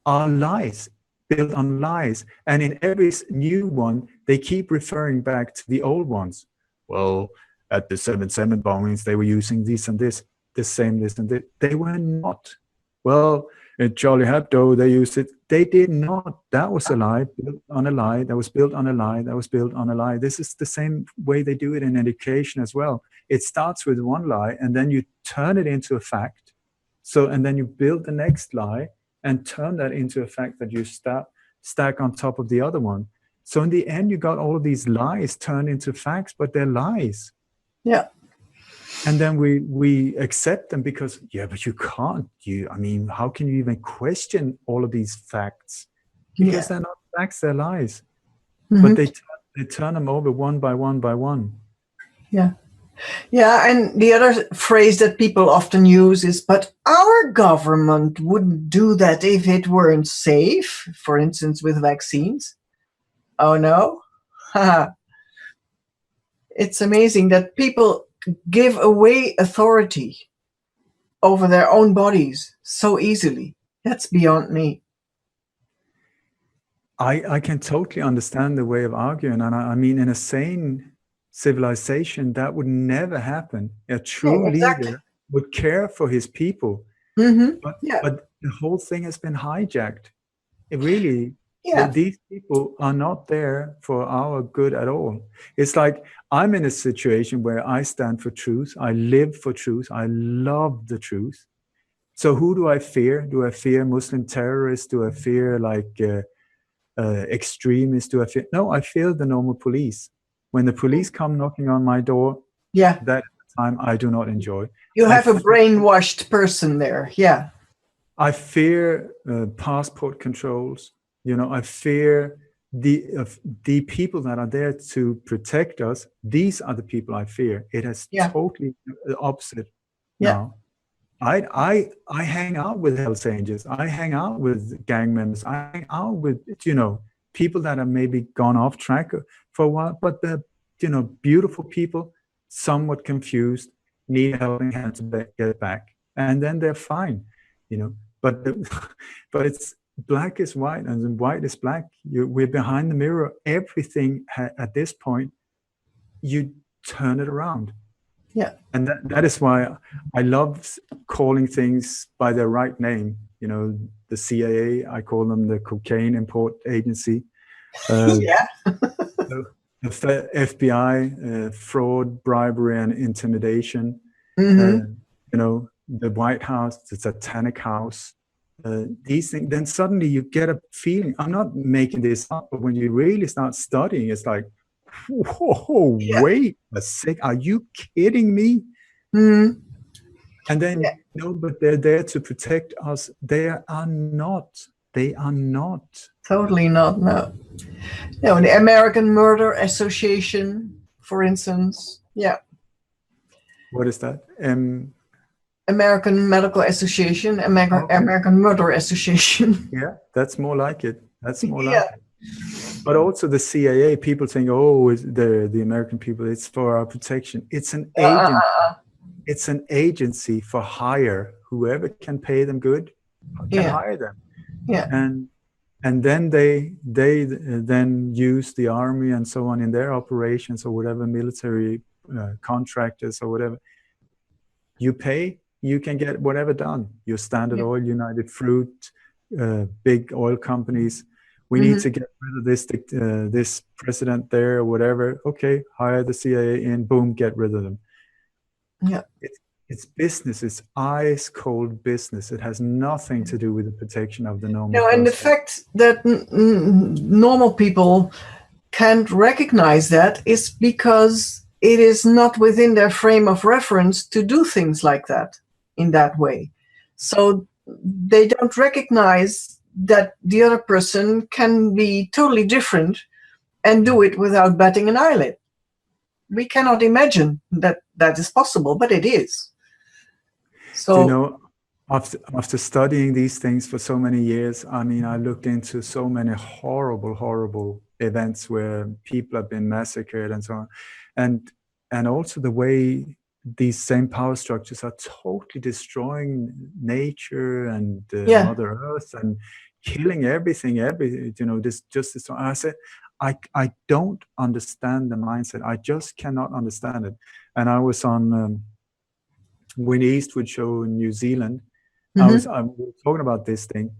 are lies, built on lies. And in every new one, they keep referring back to the old ones. Well, at the 7/7 bombings, they were using this and this, the same, this and this. They were not. Well, at Charlie Hebdo, they used it. They did not. That was a lie, built on a lie, that was built on a lie, that was built on a lie. This is the same way they do it in education as well. It starts with one lie, and then you turn it into a fact. So, and then you build the next lie and turn that into a fact that you stack on top of the other one. So in the end, you got all of these lies turned into facts, but they're lies. Yeah. And then we accept them because, yeah, but you can't. I mean, how can you even question all of these facts? Because they're not facts, they're lies. Mhm. But they turn them over one by one by one. Yeah. Yeah, and the other phrase that people often use is, but our government wouldn't do that if it weren't safe, for instance, with vaccines. Oh, no? It's amazing that people give away authority over their own bodies so easily. That's beyond me. I can totally understand the way of arguing. And I mean, in a sane civilization, that would never happen. A true exactly. leader would care for his people. Mm-hmm. But the whole thing has been hijacked. It really, Yeah. these people are not there for our good at all. It's like I'm in a situation where I stand for truth. I live for truth. I love the truth. So who do I fear? Do I fear Muslim terrorists? Do I fear like extremists? Do I fear? No, I fear the normal police. When the police come knocking on my door, Yeah. that time I do not enjoy. You have a brainwashed person there. Yeah. I fear passport controls. You know, I fear the people that are there to protect us. These are the people I fear. It has totally the opposite now. I hang out with Hells Angels. I hang out with gang members. I hang out with, you know, people that have maybe gone off track for a while, but they're, you know, beautiful people, somewhat confused, need a helping hand to get back, and then they're fine, you know. But but it's black is white and white is black. We're behind the mirror. Everything at this point, you turn it around. Yeah. And that is why I love calling things by their right name. You know, the CIA, I call them the cocaine import agency. The FBI, fraud, bribery, and intimidation. Mm-hmm. You know, the White House, the Satanic House. These things, then suddenly you get a feeling. I'm not making this up, but when you really start studying, it's like, whoa, wait a sec, are you kidding me? Mm-hmm. And then, no, but they're there to protect us. They are not. Totally not, no. No, the American Murder Association, for instance. Yeah. What is that? American Medical Association, American Murder Association. Yeah, that's more like it. That's more like it. But also the CIA, people think, oh, the American people, it's for our protection. It's an agency. It's an agency for hire. Whoever can pay them good can hire them. Yeah. And then they then use the army and so on in their operations or whatever, military contractors or whatever. You pay, you can get whatever done. Your Standard Oil, United Fruit, big oil companies. We need to get rid of this president there or whatever. Okay, hire the CIA in, boom, get rid of them. Yeah. It's business. It's ice cold business. It has nothing to do with the protection of the normal. No, and the fact that normal people can't recognize that is because it is not within their frame of reference to do things like that in that way. So they don't recognize that the other person can be totally different and do it without batting an eyelid. We cannot imagine that that is possible, but it is. So, Do you know, after studying these things for so many years, I mean, I looked into so many horrible events where people have been massacred and so on. And also the way these same power structures are totally destroying nature and yeah, Mother Earth and killing everything, this. I said, I don't understand the mindset. I just cannot understand it. And I was on Winnie Eastwood show in New Zealand. We were talking about this thing.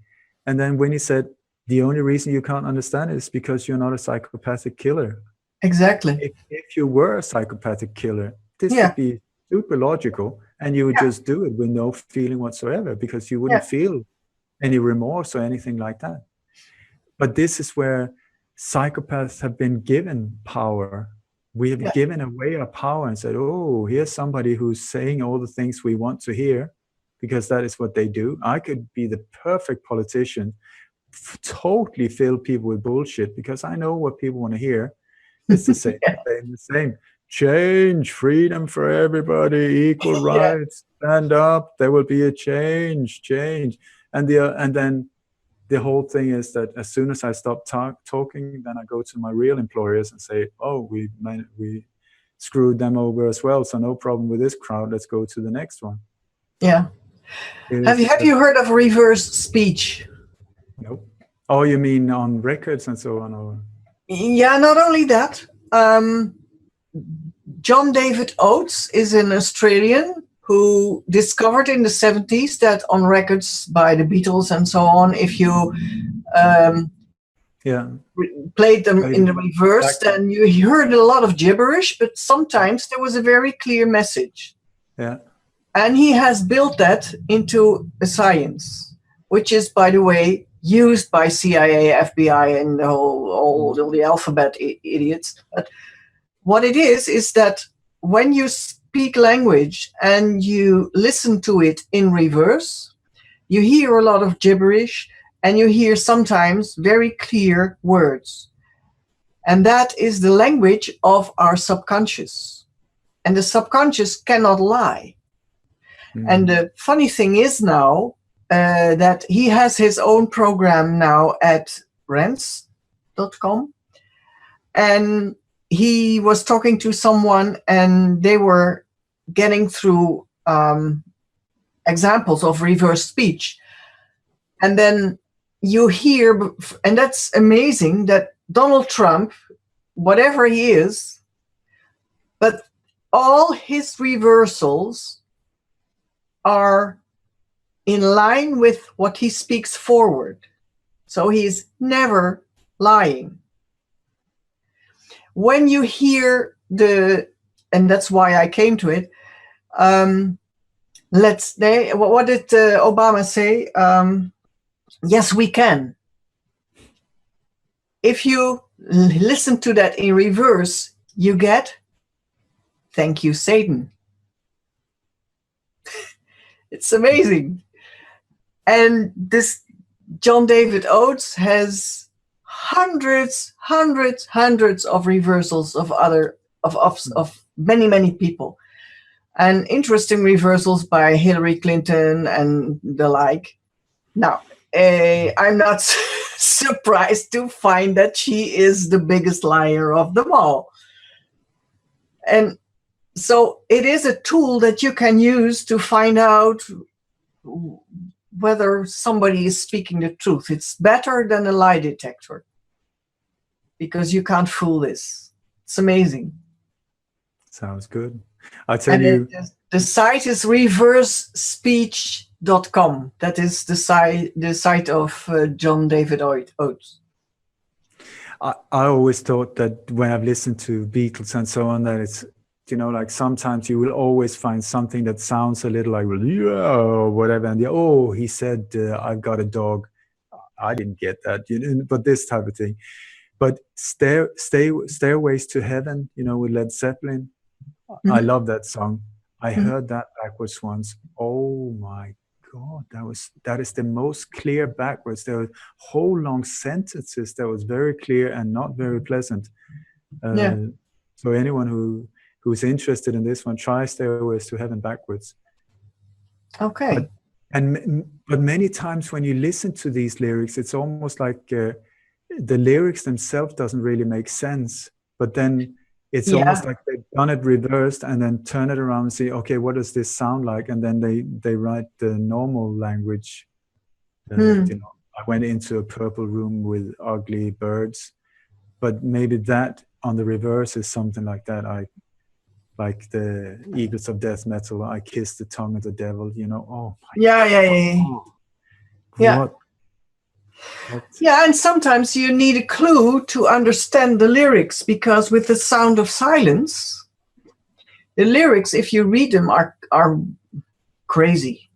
And then Winnie said, the only reason you can't understand it is because you're not a psychopathic killer. exactly. If you were a psychopathic killer, this Yeah, would be super logical, and you would just do it with no feeling whatsoever, because you wouldn't yeah, feel any remorse or anything like that. But this is where psychopaths have been given power. We have yeah, given away our power and said, oh, here's somebody who's saying all the things we want to hear, because that is what they do. I could be the perfect politician, totally fill people with bullshit, because I know what people want to hear. It's the same, the same. Change, freedom for everybody, equal yeah, rights, stand up, there will be a change. And then the whole thing is that as soon as I stop talking, then I go to my real employers and say, oh, we screwed them over as well, so no problem with this crowd, let's go to the next one. yeah. Have you heard of reverse speech? Nope. Oh, you mean on records and so on? Or? Yeah, not only that. John David Oates is an Australian who discovered in the 70s that on records by the Beatles and so on, if you played them in the reverse, then you heard a lot of gibberish, but sometimes there was a very clear message. Yeah. And he has built that into a science, which is, by the way, used by CIA, FBI, and all the alphabet idiots. But what it is that when you speak language and you listen to it in reverse, you hear a lot of gibberish and you hear sometimes very clear words. And that is the language of our subconscious. And the subconscious cannot lie. Mm-hmm. And the funny thing is now that he has his own program now at Renz.com. And he was talking to someone and they were getting through examples of reverse speech. And then you hear, and that's amazing, that Donald Trump, whatever he is, but all his reversals are in line with what he speaks forward. So he's never lying. When you hear and that's why I came to it, what did Obama say? Yes, we can. If you listen to that in reverse, you get, thank you, Satan. It's amazing. And this John David Oates has hundreds of reversals of many people, and interesting reversals by Hillary Clinton and the like. Now, I'm not surprised to find that she is the biggest liar of them all. And so it is a tool that you can use to find out whether somebody is speaking the truth. It's better than a lie detector because you can't fool this. It's amazing. Sounds good. I'll tell you. The site is reversespeech.com. That is the site of John David Oates. I always thought that when I've listened to Beatles and so on, that it's, like sometimes you will always find something that sounds a little like, yeah, or whatever. And he said, I've got a dog. I didn't get that, but this type of thing. But Stairways to Heaven, with Led Zeppelin. Mm-hmm. I love that song. I heard that backwards once. Oh my God, that is the most clear backwards. There were whole long sentences that was very clear and not very pleasant. So anyone who's interested in this one, try Stairways to Heaven backwards. Okay. But many times when you listen to these lyrics, it's almost like the lyrics themselves doesn't really make sense. But then it's almost like they've done it reversed and then turn it around and say, okay, what does this sound like? And then they write the normal language. You know, I went into a purple room with ugly birds, but maybe that on the reverse is something like that. Like the Eagles of Death Metal, I kissed the tongue of the devil, you know. Oh my God. Yeah. What? Yeah, and sometimes you need a clue to understand the lyrics, because with the sound of silence, the lyrics, if you read them, are crazy.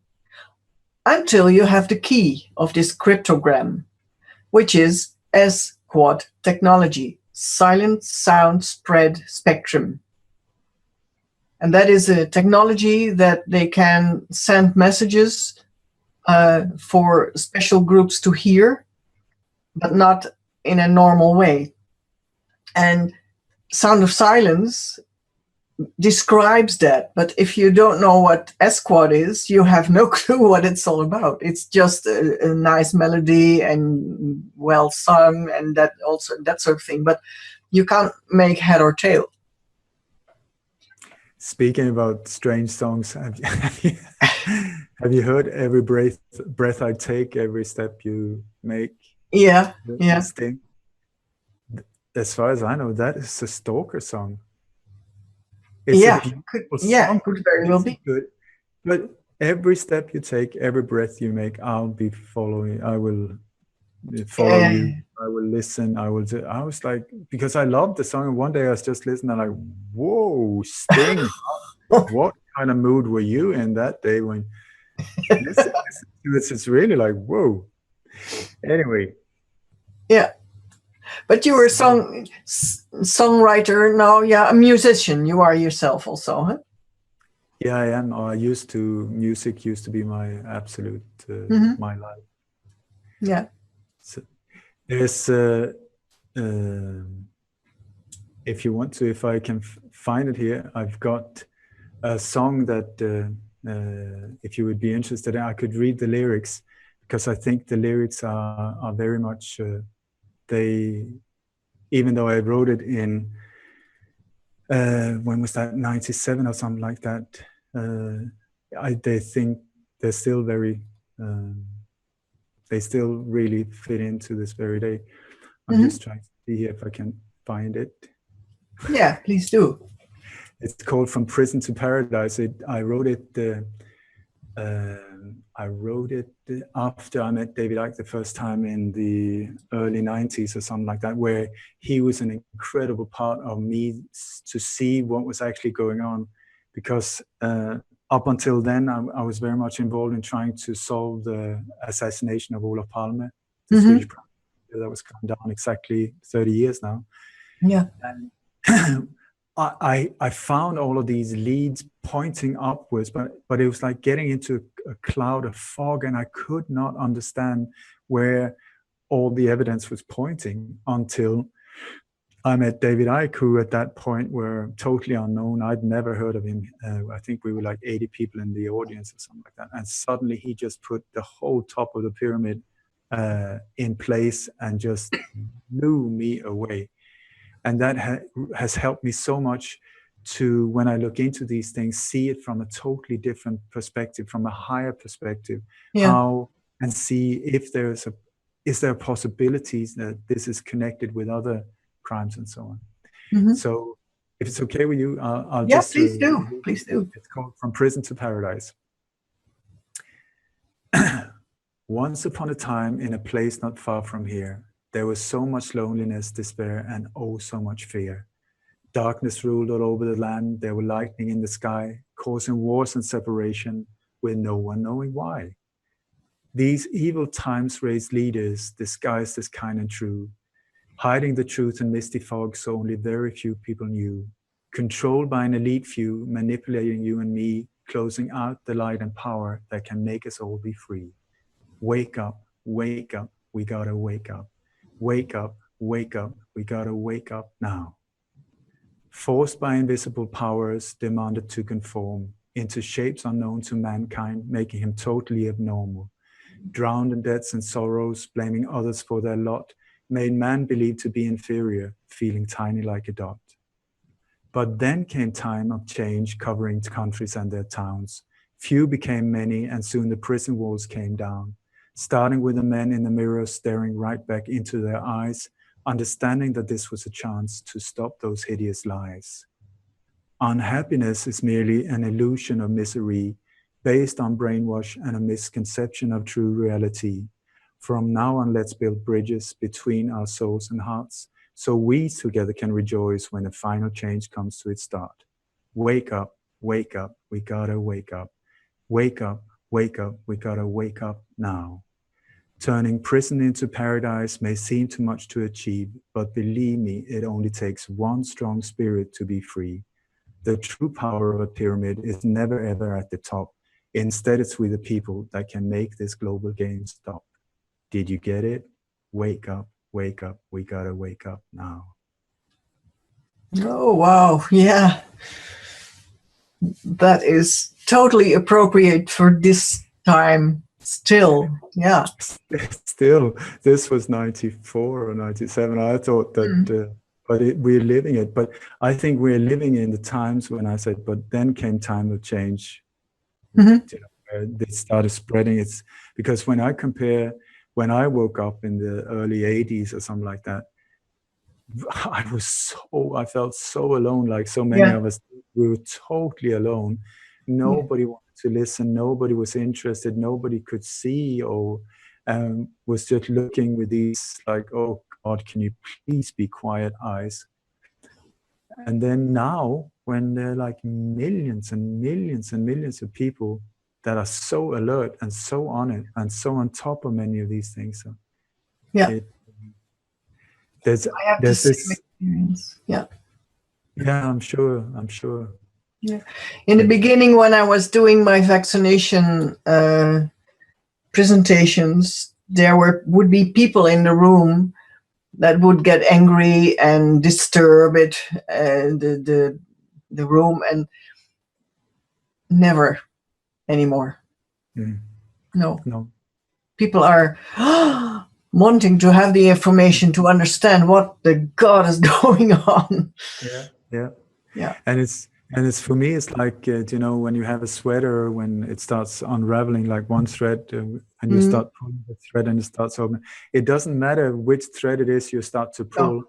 Until you have the key of this cryptogram, which is S-quad technology, silent sound spread spectrum. And that is a technology that they can send messages for special groups to hear, but not in a normal way. And Sound of Silence describes that. But if you don't know what S-quad is, you have no clue what it's all about. It's just a nice melody and well sung and that sort of thing. But you can't make head or tail. Speaking about strange songs, have you heard Every breath I take, every step you make? Yeah. Thing? As far as I know, that is a Stalker song. It's could very well be. Good. But every step you take, every breath you make, I'll be following. I will follow you. I will listen. I was like, because I loved the song, and one day I was just listening, and like, whoa, Sting! What kind of mood were you in that day when listen to this? It's really like, whoa. Anyway. Yeah. But you were a songwriter now, a musician. You are yourself also, huh? Yeah, I am. Music used to be my absolute, my life. Yeah. So there's, if you want to, if I can find it here, I've got a song that, if you would be interested in, I could read the lyrics, because I think the lyrics are very much, even though I wrote it in, when was that, 97 or something like that, they think they're still very, they still really fit into this very day. I'm just trying to see if I can find it. Yeah, please do. It's called From Prison to Paradise. I wrote it after I met David Icke the first time in the early 90s or something like that, where he was an incredible part of me to see what was actually going on. Because up until then, I was very much involved in trying to solve the assassination of Olof Palme, the Swedish Prime Minister that was come down exactly 30 years now. Yeah. And I found all of these leads pointing upwards, but it was like getting into a cloud of fog, and I could not understand where all the evidence was pointing until I met David Icke, who at that point were totally unknown. I'd never heard of him. I think we were like 80 people in the audience or something like that. And suddenly he just put the whole top of the pyramid in place and just blew me away. And that has helped me so much to, when I look into these things, see it from a totally different perspective, from a higher perspective, and see if is there possibilities that this is connected with other crimes and so on. So if it's okay with you, I'll just... please do. Please do. It's called From Prison to Paradise. Once upon a time, in a place not far from here, there was so much loneliness, despair, and oh, so much fear. Darkness ruled all over the land. There were lightning in the sky, causing wars and separation, with no one knowing why. These evil times raised leaders, disguised as kind and true, hiding the truth in misty fog so only very few people knew. Controlled by an elite few, manipulating you and me, closing out the light and power that can make us all be free. Wake up, we gotta wake up. Wake up, we gotta wake up now. Forced by invisible powers, demanded to conform, into shapes unknown to mankind, making him totally abnormal. Drowned in debts and sorrows, blaming others for their lot, made man believe to be inferior, feeling tiny like a dot. But then came time of change, covering countries and their towns. Few became many, and soon the prison walls came down, starting with the men in the mirror staring right back into their eyes, understanding that this was a chance to stop those hideous lies. Unhappiness is merely an illusion of misery, based on brainwash and a misconception of true reality. From now on, let's build bridges between our souls and hearts, so we together can rejoice when the final change comes to its start. Wake up, we gotta wake up. Wake up, we gotta wake up now. Turning prison into paradise may seem too much to achieve, but believe me, it only takes one strong spirit to be free. The true power of a pyramid is never ever at the top. Instead, it's with the people that can make this global game stop. Did you get it? Wake up, we gotta wake up now. Oh, wow. Yeah. That is totally appropriate for this time still. Yeah. Still, this was 94 or 97. I thought that, but we're living it. But I think we're living in the times when I said, but then came time of change. They started spreading. It's because when I compare, when I woke up in the early 80s or something like that, I felt so alone, like so many of us, we were totally alone. Nobody wanted to listen, nobody was interested, nobody could see or was just looking with these like, oh God, can you please be quiet eyes? And then now, when there are like millions and millions and millions of people that are so alert and so on it and so on top of many of these things. So there's this experience. Yeah, I'm sure. Yeah. In the beginning, when I was doing my vaccination presentations, there would be people in the room that would get angry and disturb it, the room, and never anymore. No. People are wanting to have the information to understand what the God is going on. Yeah. And it's for me, it's like, when you have a sweater, when it starts unraveling like one thread and you start pulling the thread and it starts opening. It doesn't matter which thread it is you start to pull,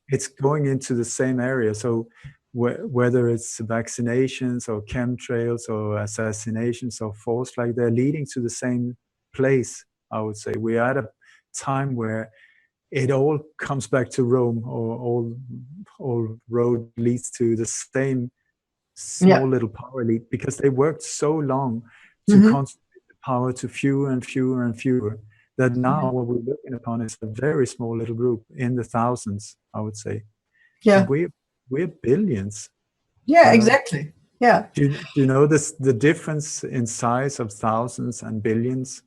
it's going into the same area. So whether it's vaccinations or chemtrails or assassinations or force, like they're leading to the same place, I would say. We're at a time where it all comes back to Rome, or all road leads to the same small little power elite, because they worked so long to concentrate the power to fewer and fewer and fewer, that now what we're looking upon is a very small little group in the thousands, I would say. Yeah. And we're billions. Yeah, exactly. Yeah. Do you know the difference in size of thousands and billions?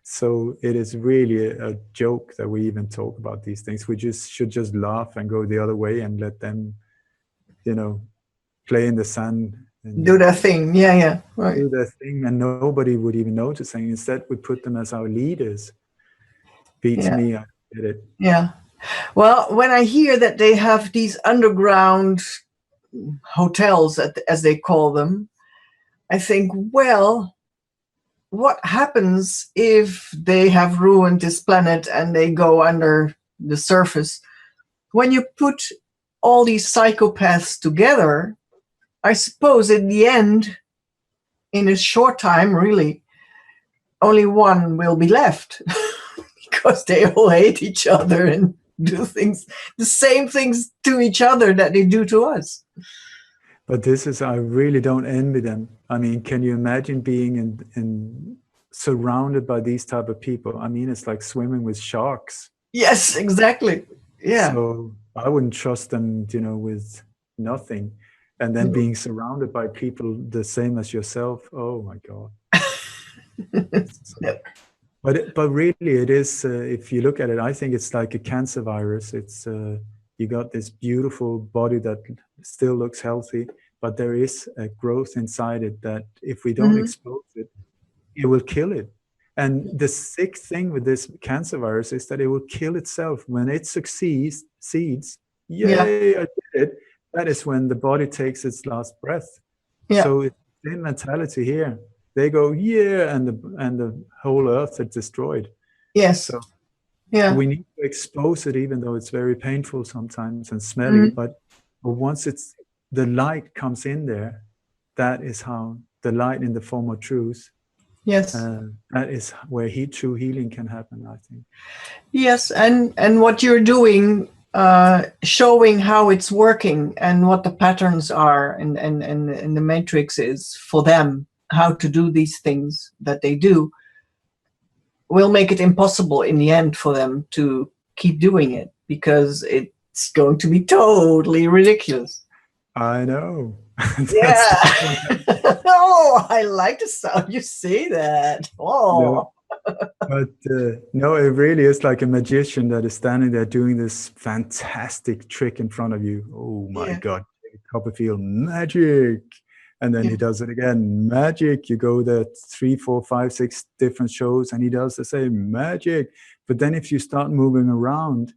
So it is really a joke that we even talk about these things. We should just laugh and go the other way and let them, play in the sand. And do their thing. Yeah. Right. Do their thing, and nobody would even notice. And instead, we put them as our leaders. Beats me, I get it. Yeah. Well, when I hear that they have these underground hotels, as they call them, I think, well, what happens if they have ruined this planet and they go under the surface? When you put all these psychopaths together, I suppose in the end, in a short time, really, only one will be left because they all hate each other and do the same things to each other that they do to us. But I really don't envy them. I mean, can you imagine being in surrounded by these type of people? I mean, it's like swimming with sharks. Yes, exactly. Yeah. So I wouldn't trust them, with nothing. And then being surrounded by people the same as yourself. Oh my God. But really it is, if you look at it, I think it's like a cancer virus. It's you got this beautiful body that still looks healthy, but there is a growth inside it that if we don't expose it, it will kill it. And the sick thing with this cancer virus is that it will kill itself. When it succeeds, yay, I did it. That is when the body takes its last breath. Yeah. So it's the same mentality here. They go, yeah, and the whole earth is destroyed. Yes. So yeah. we need to expose it, even though it's very painful sometimes and smelly. But once the light comes in there, that is how the light in the form of truth. Yes. That is where true healing can happen, I think. Yes, and what you're doing, showing how it's working and what the patterns are and the matrix is for them, how to do these things that they do, will make it impossible in the end for them to keep doing it, because it's going to be totally ridiculous. I know. Yeah. Oh, I like the sound you say that. Oh. No, but no, it really is like a magician that is standing there doing this fantastic trick in front of you. Oh my God, David Copperfield, magic. And then he does it again, magic. You go there 3, 4, 5, 6 different shows and he does the same, magic. But then if you start moving around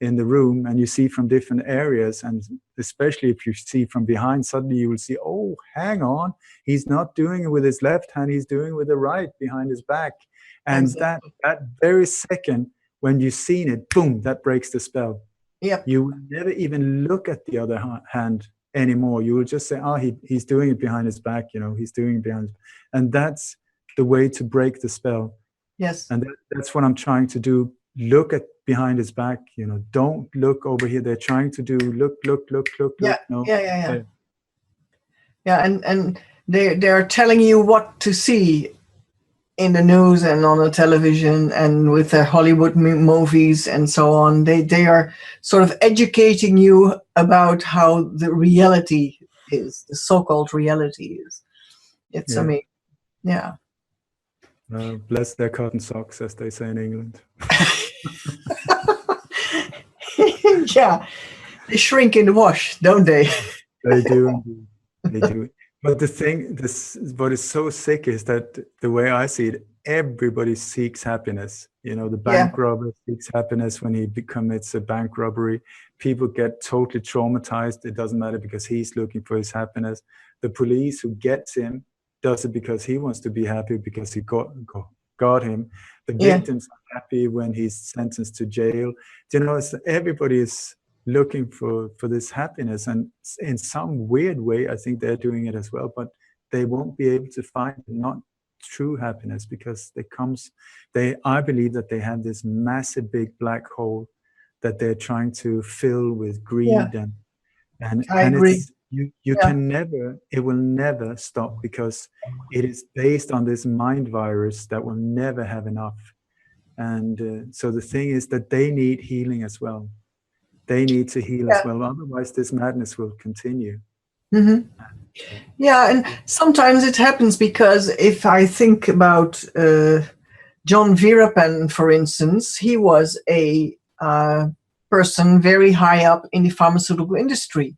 in the room and you see from different areas, and especially if you see from behind, suddenly you will see, oh, hang on, he's not doing it with his left hand, he's doing it with the right behind his back. And that very second when you've seen it, boom, that breaks the spell. Yep. You will never even look at the other hand anymore. You will just say, oh, he's doing it behind his back, he's doing it behind his back. And that's the way to break the spell. Yes. And that's what I'm trying to do. Look at behind his back, don't look over here. They're trying to do look. Yeah. No. Yeah. And they're telling you what to see in the news and on the television and with the Hollywood movies and so on. They are sort of educating you about how the reality is, the so-called reality is. It's amazing. Yeah. Bless their cotton socks, as they say in England. Yeah, they shrink in the wash, don't they? They do. They do. But what is so sick is that the way I see it, everybody seeks happiness. The bank robber seeks happiness when he commits a bank robbery. People get totally traumatized. It doesn't matter because he's looking for his happiness. The police who gets him does it because he wants to be happy because he got him. The victims are happy when he's sentenced to jail. Everybody is looking for this happiness, and in some weird way I think they're doing it as well, but they won't be able to find not true happiness because I believe that they have this massive big black hole that they're trying to fill with greed and I agree. It will never stop because it is based on this mind virus that will never have enough. And so the thing is that they need healing as well. They need to heal as well. Otherwise, this madness will continue. Mm-hmm. Yeah, and sometimes it happens because if I think about John Veerapan, for instance, he was a person very high up in the pharmaceutical industry.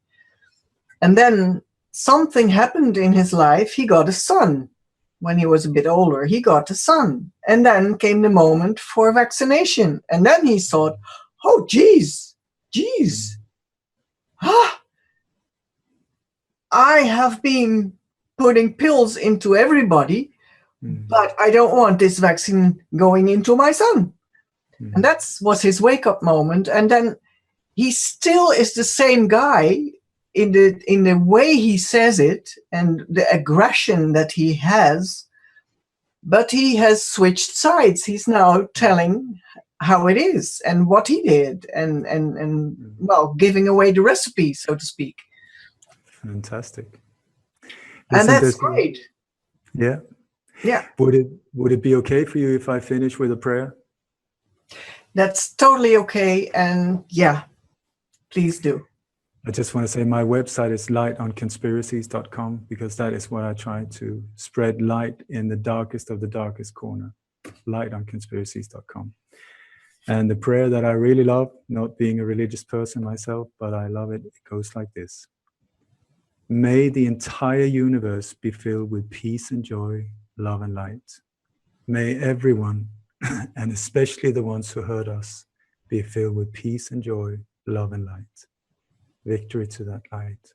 And then something happened in his life. He got a son. When he was a bit older, he got a son. And then came the moment for vaccination. And then he thought, oh, geez, I have been putting pills into everybody, but I don't want this vaccine going into my son. And that was his wake-up moment. And then he still is the same guy in the way he says it and the aggression that he has, but he has switched sides. He's now telling how it is and what he did and well, giving away the recipe, so to speak. Fantastic. And that's great. Yeah. Yeah. Would it be okay for you if I finish with a prayer? That's totally okay. And yeah, please do. I just want to say my website is lightonconspiracies.com because that is what I try to spread light in the darkest of the darkest corner. Lightonconspiracies.com. And the prayer that I really love, not being a religious person myself, but I love it, it goes like this. May the entire universe be filled with peace and joy, love and light. May everyone, and especially the ones who hurt us, be filled with peace and joy, love and light. Victory to that light.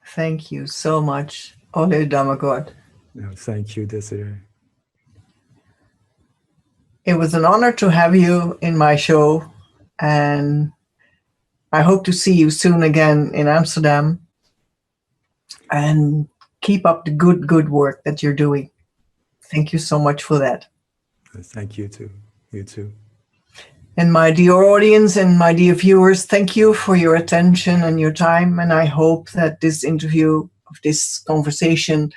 Thank you so much, Ole Dammegård. No, thank you, Desiree. It was an honor to have you in my show, and I hope to see you soon again in Amsterdam. And keep up the good work that you're doing. Thank you so much for that. Thank you too. You too. And my dear audience and my dear viewers, thank you for your attention and your time. And I hope that this interview, of this conversation,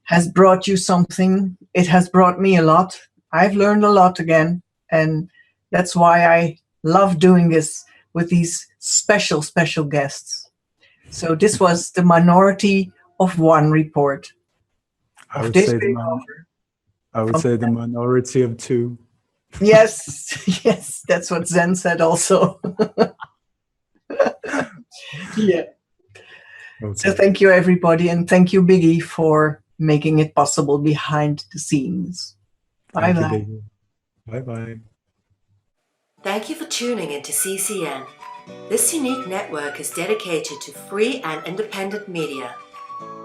has brought you something. It has brought me a lot. I've learned a lot again. And that's why I love doing this with these special guests. So this was the Minority of One report. I would say the minority of two. Yes, yes, that's what Zen said also. Yeah. Okay. So thank you, everybody, and thank you, Biggie, for making it possible behind the scenes. Bye-bye. Bye-bye. Thank you for tuning into CCN. This unique network is dedicated to free and independent media.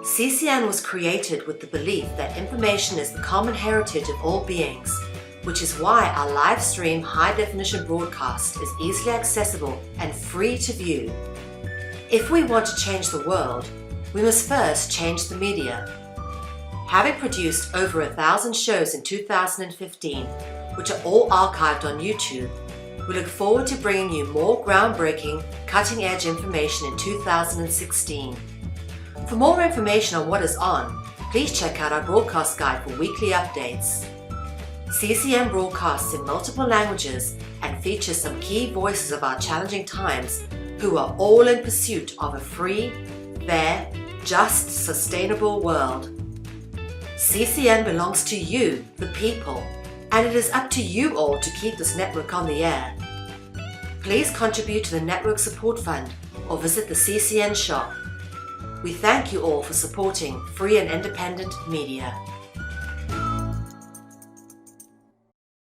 CCN was created with the belief that information is the common heritage of all beings, which is why our live stream high-definition broadcast is easily accessible and free to view. If we want to change the world, we must first change the media. Having produced over 1,000 shows in 2015, which are all archived on YouTube, we look forward to bringing you more groundbreaking, cutting-edge information in 2016. For more information on what is on, please check out our broadcast guide for weekly updates. CCN broadcasts in multiple languages and features some key voices of our challenging times who are all in pursuit of a free, fair, just, sustainable world. CCN belongs to you, the people, and it is up to you all to keep this network on the air. Please contribute to the Network Support Fund or visit the CCN shop. We thank you all for supporting free and independent media.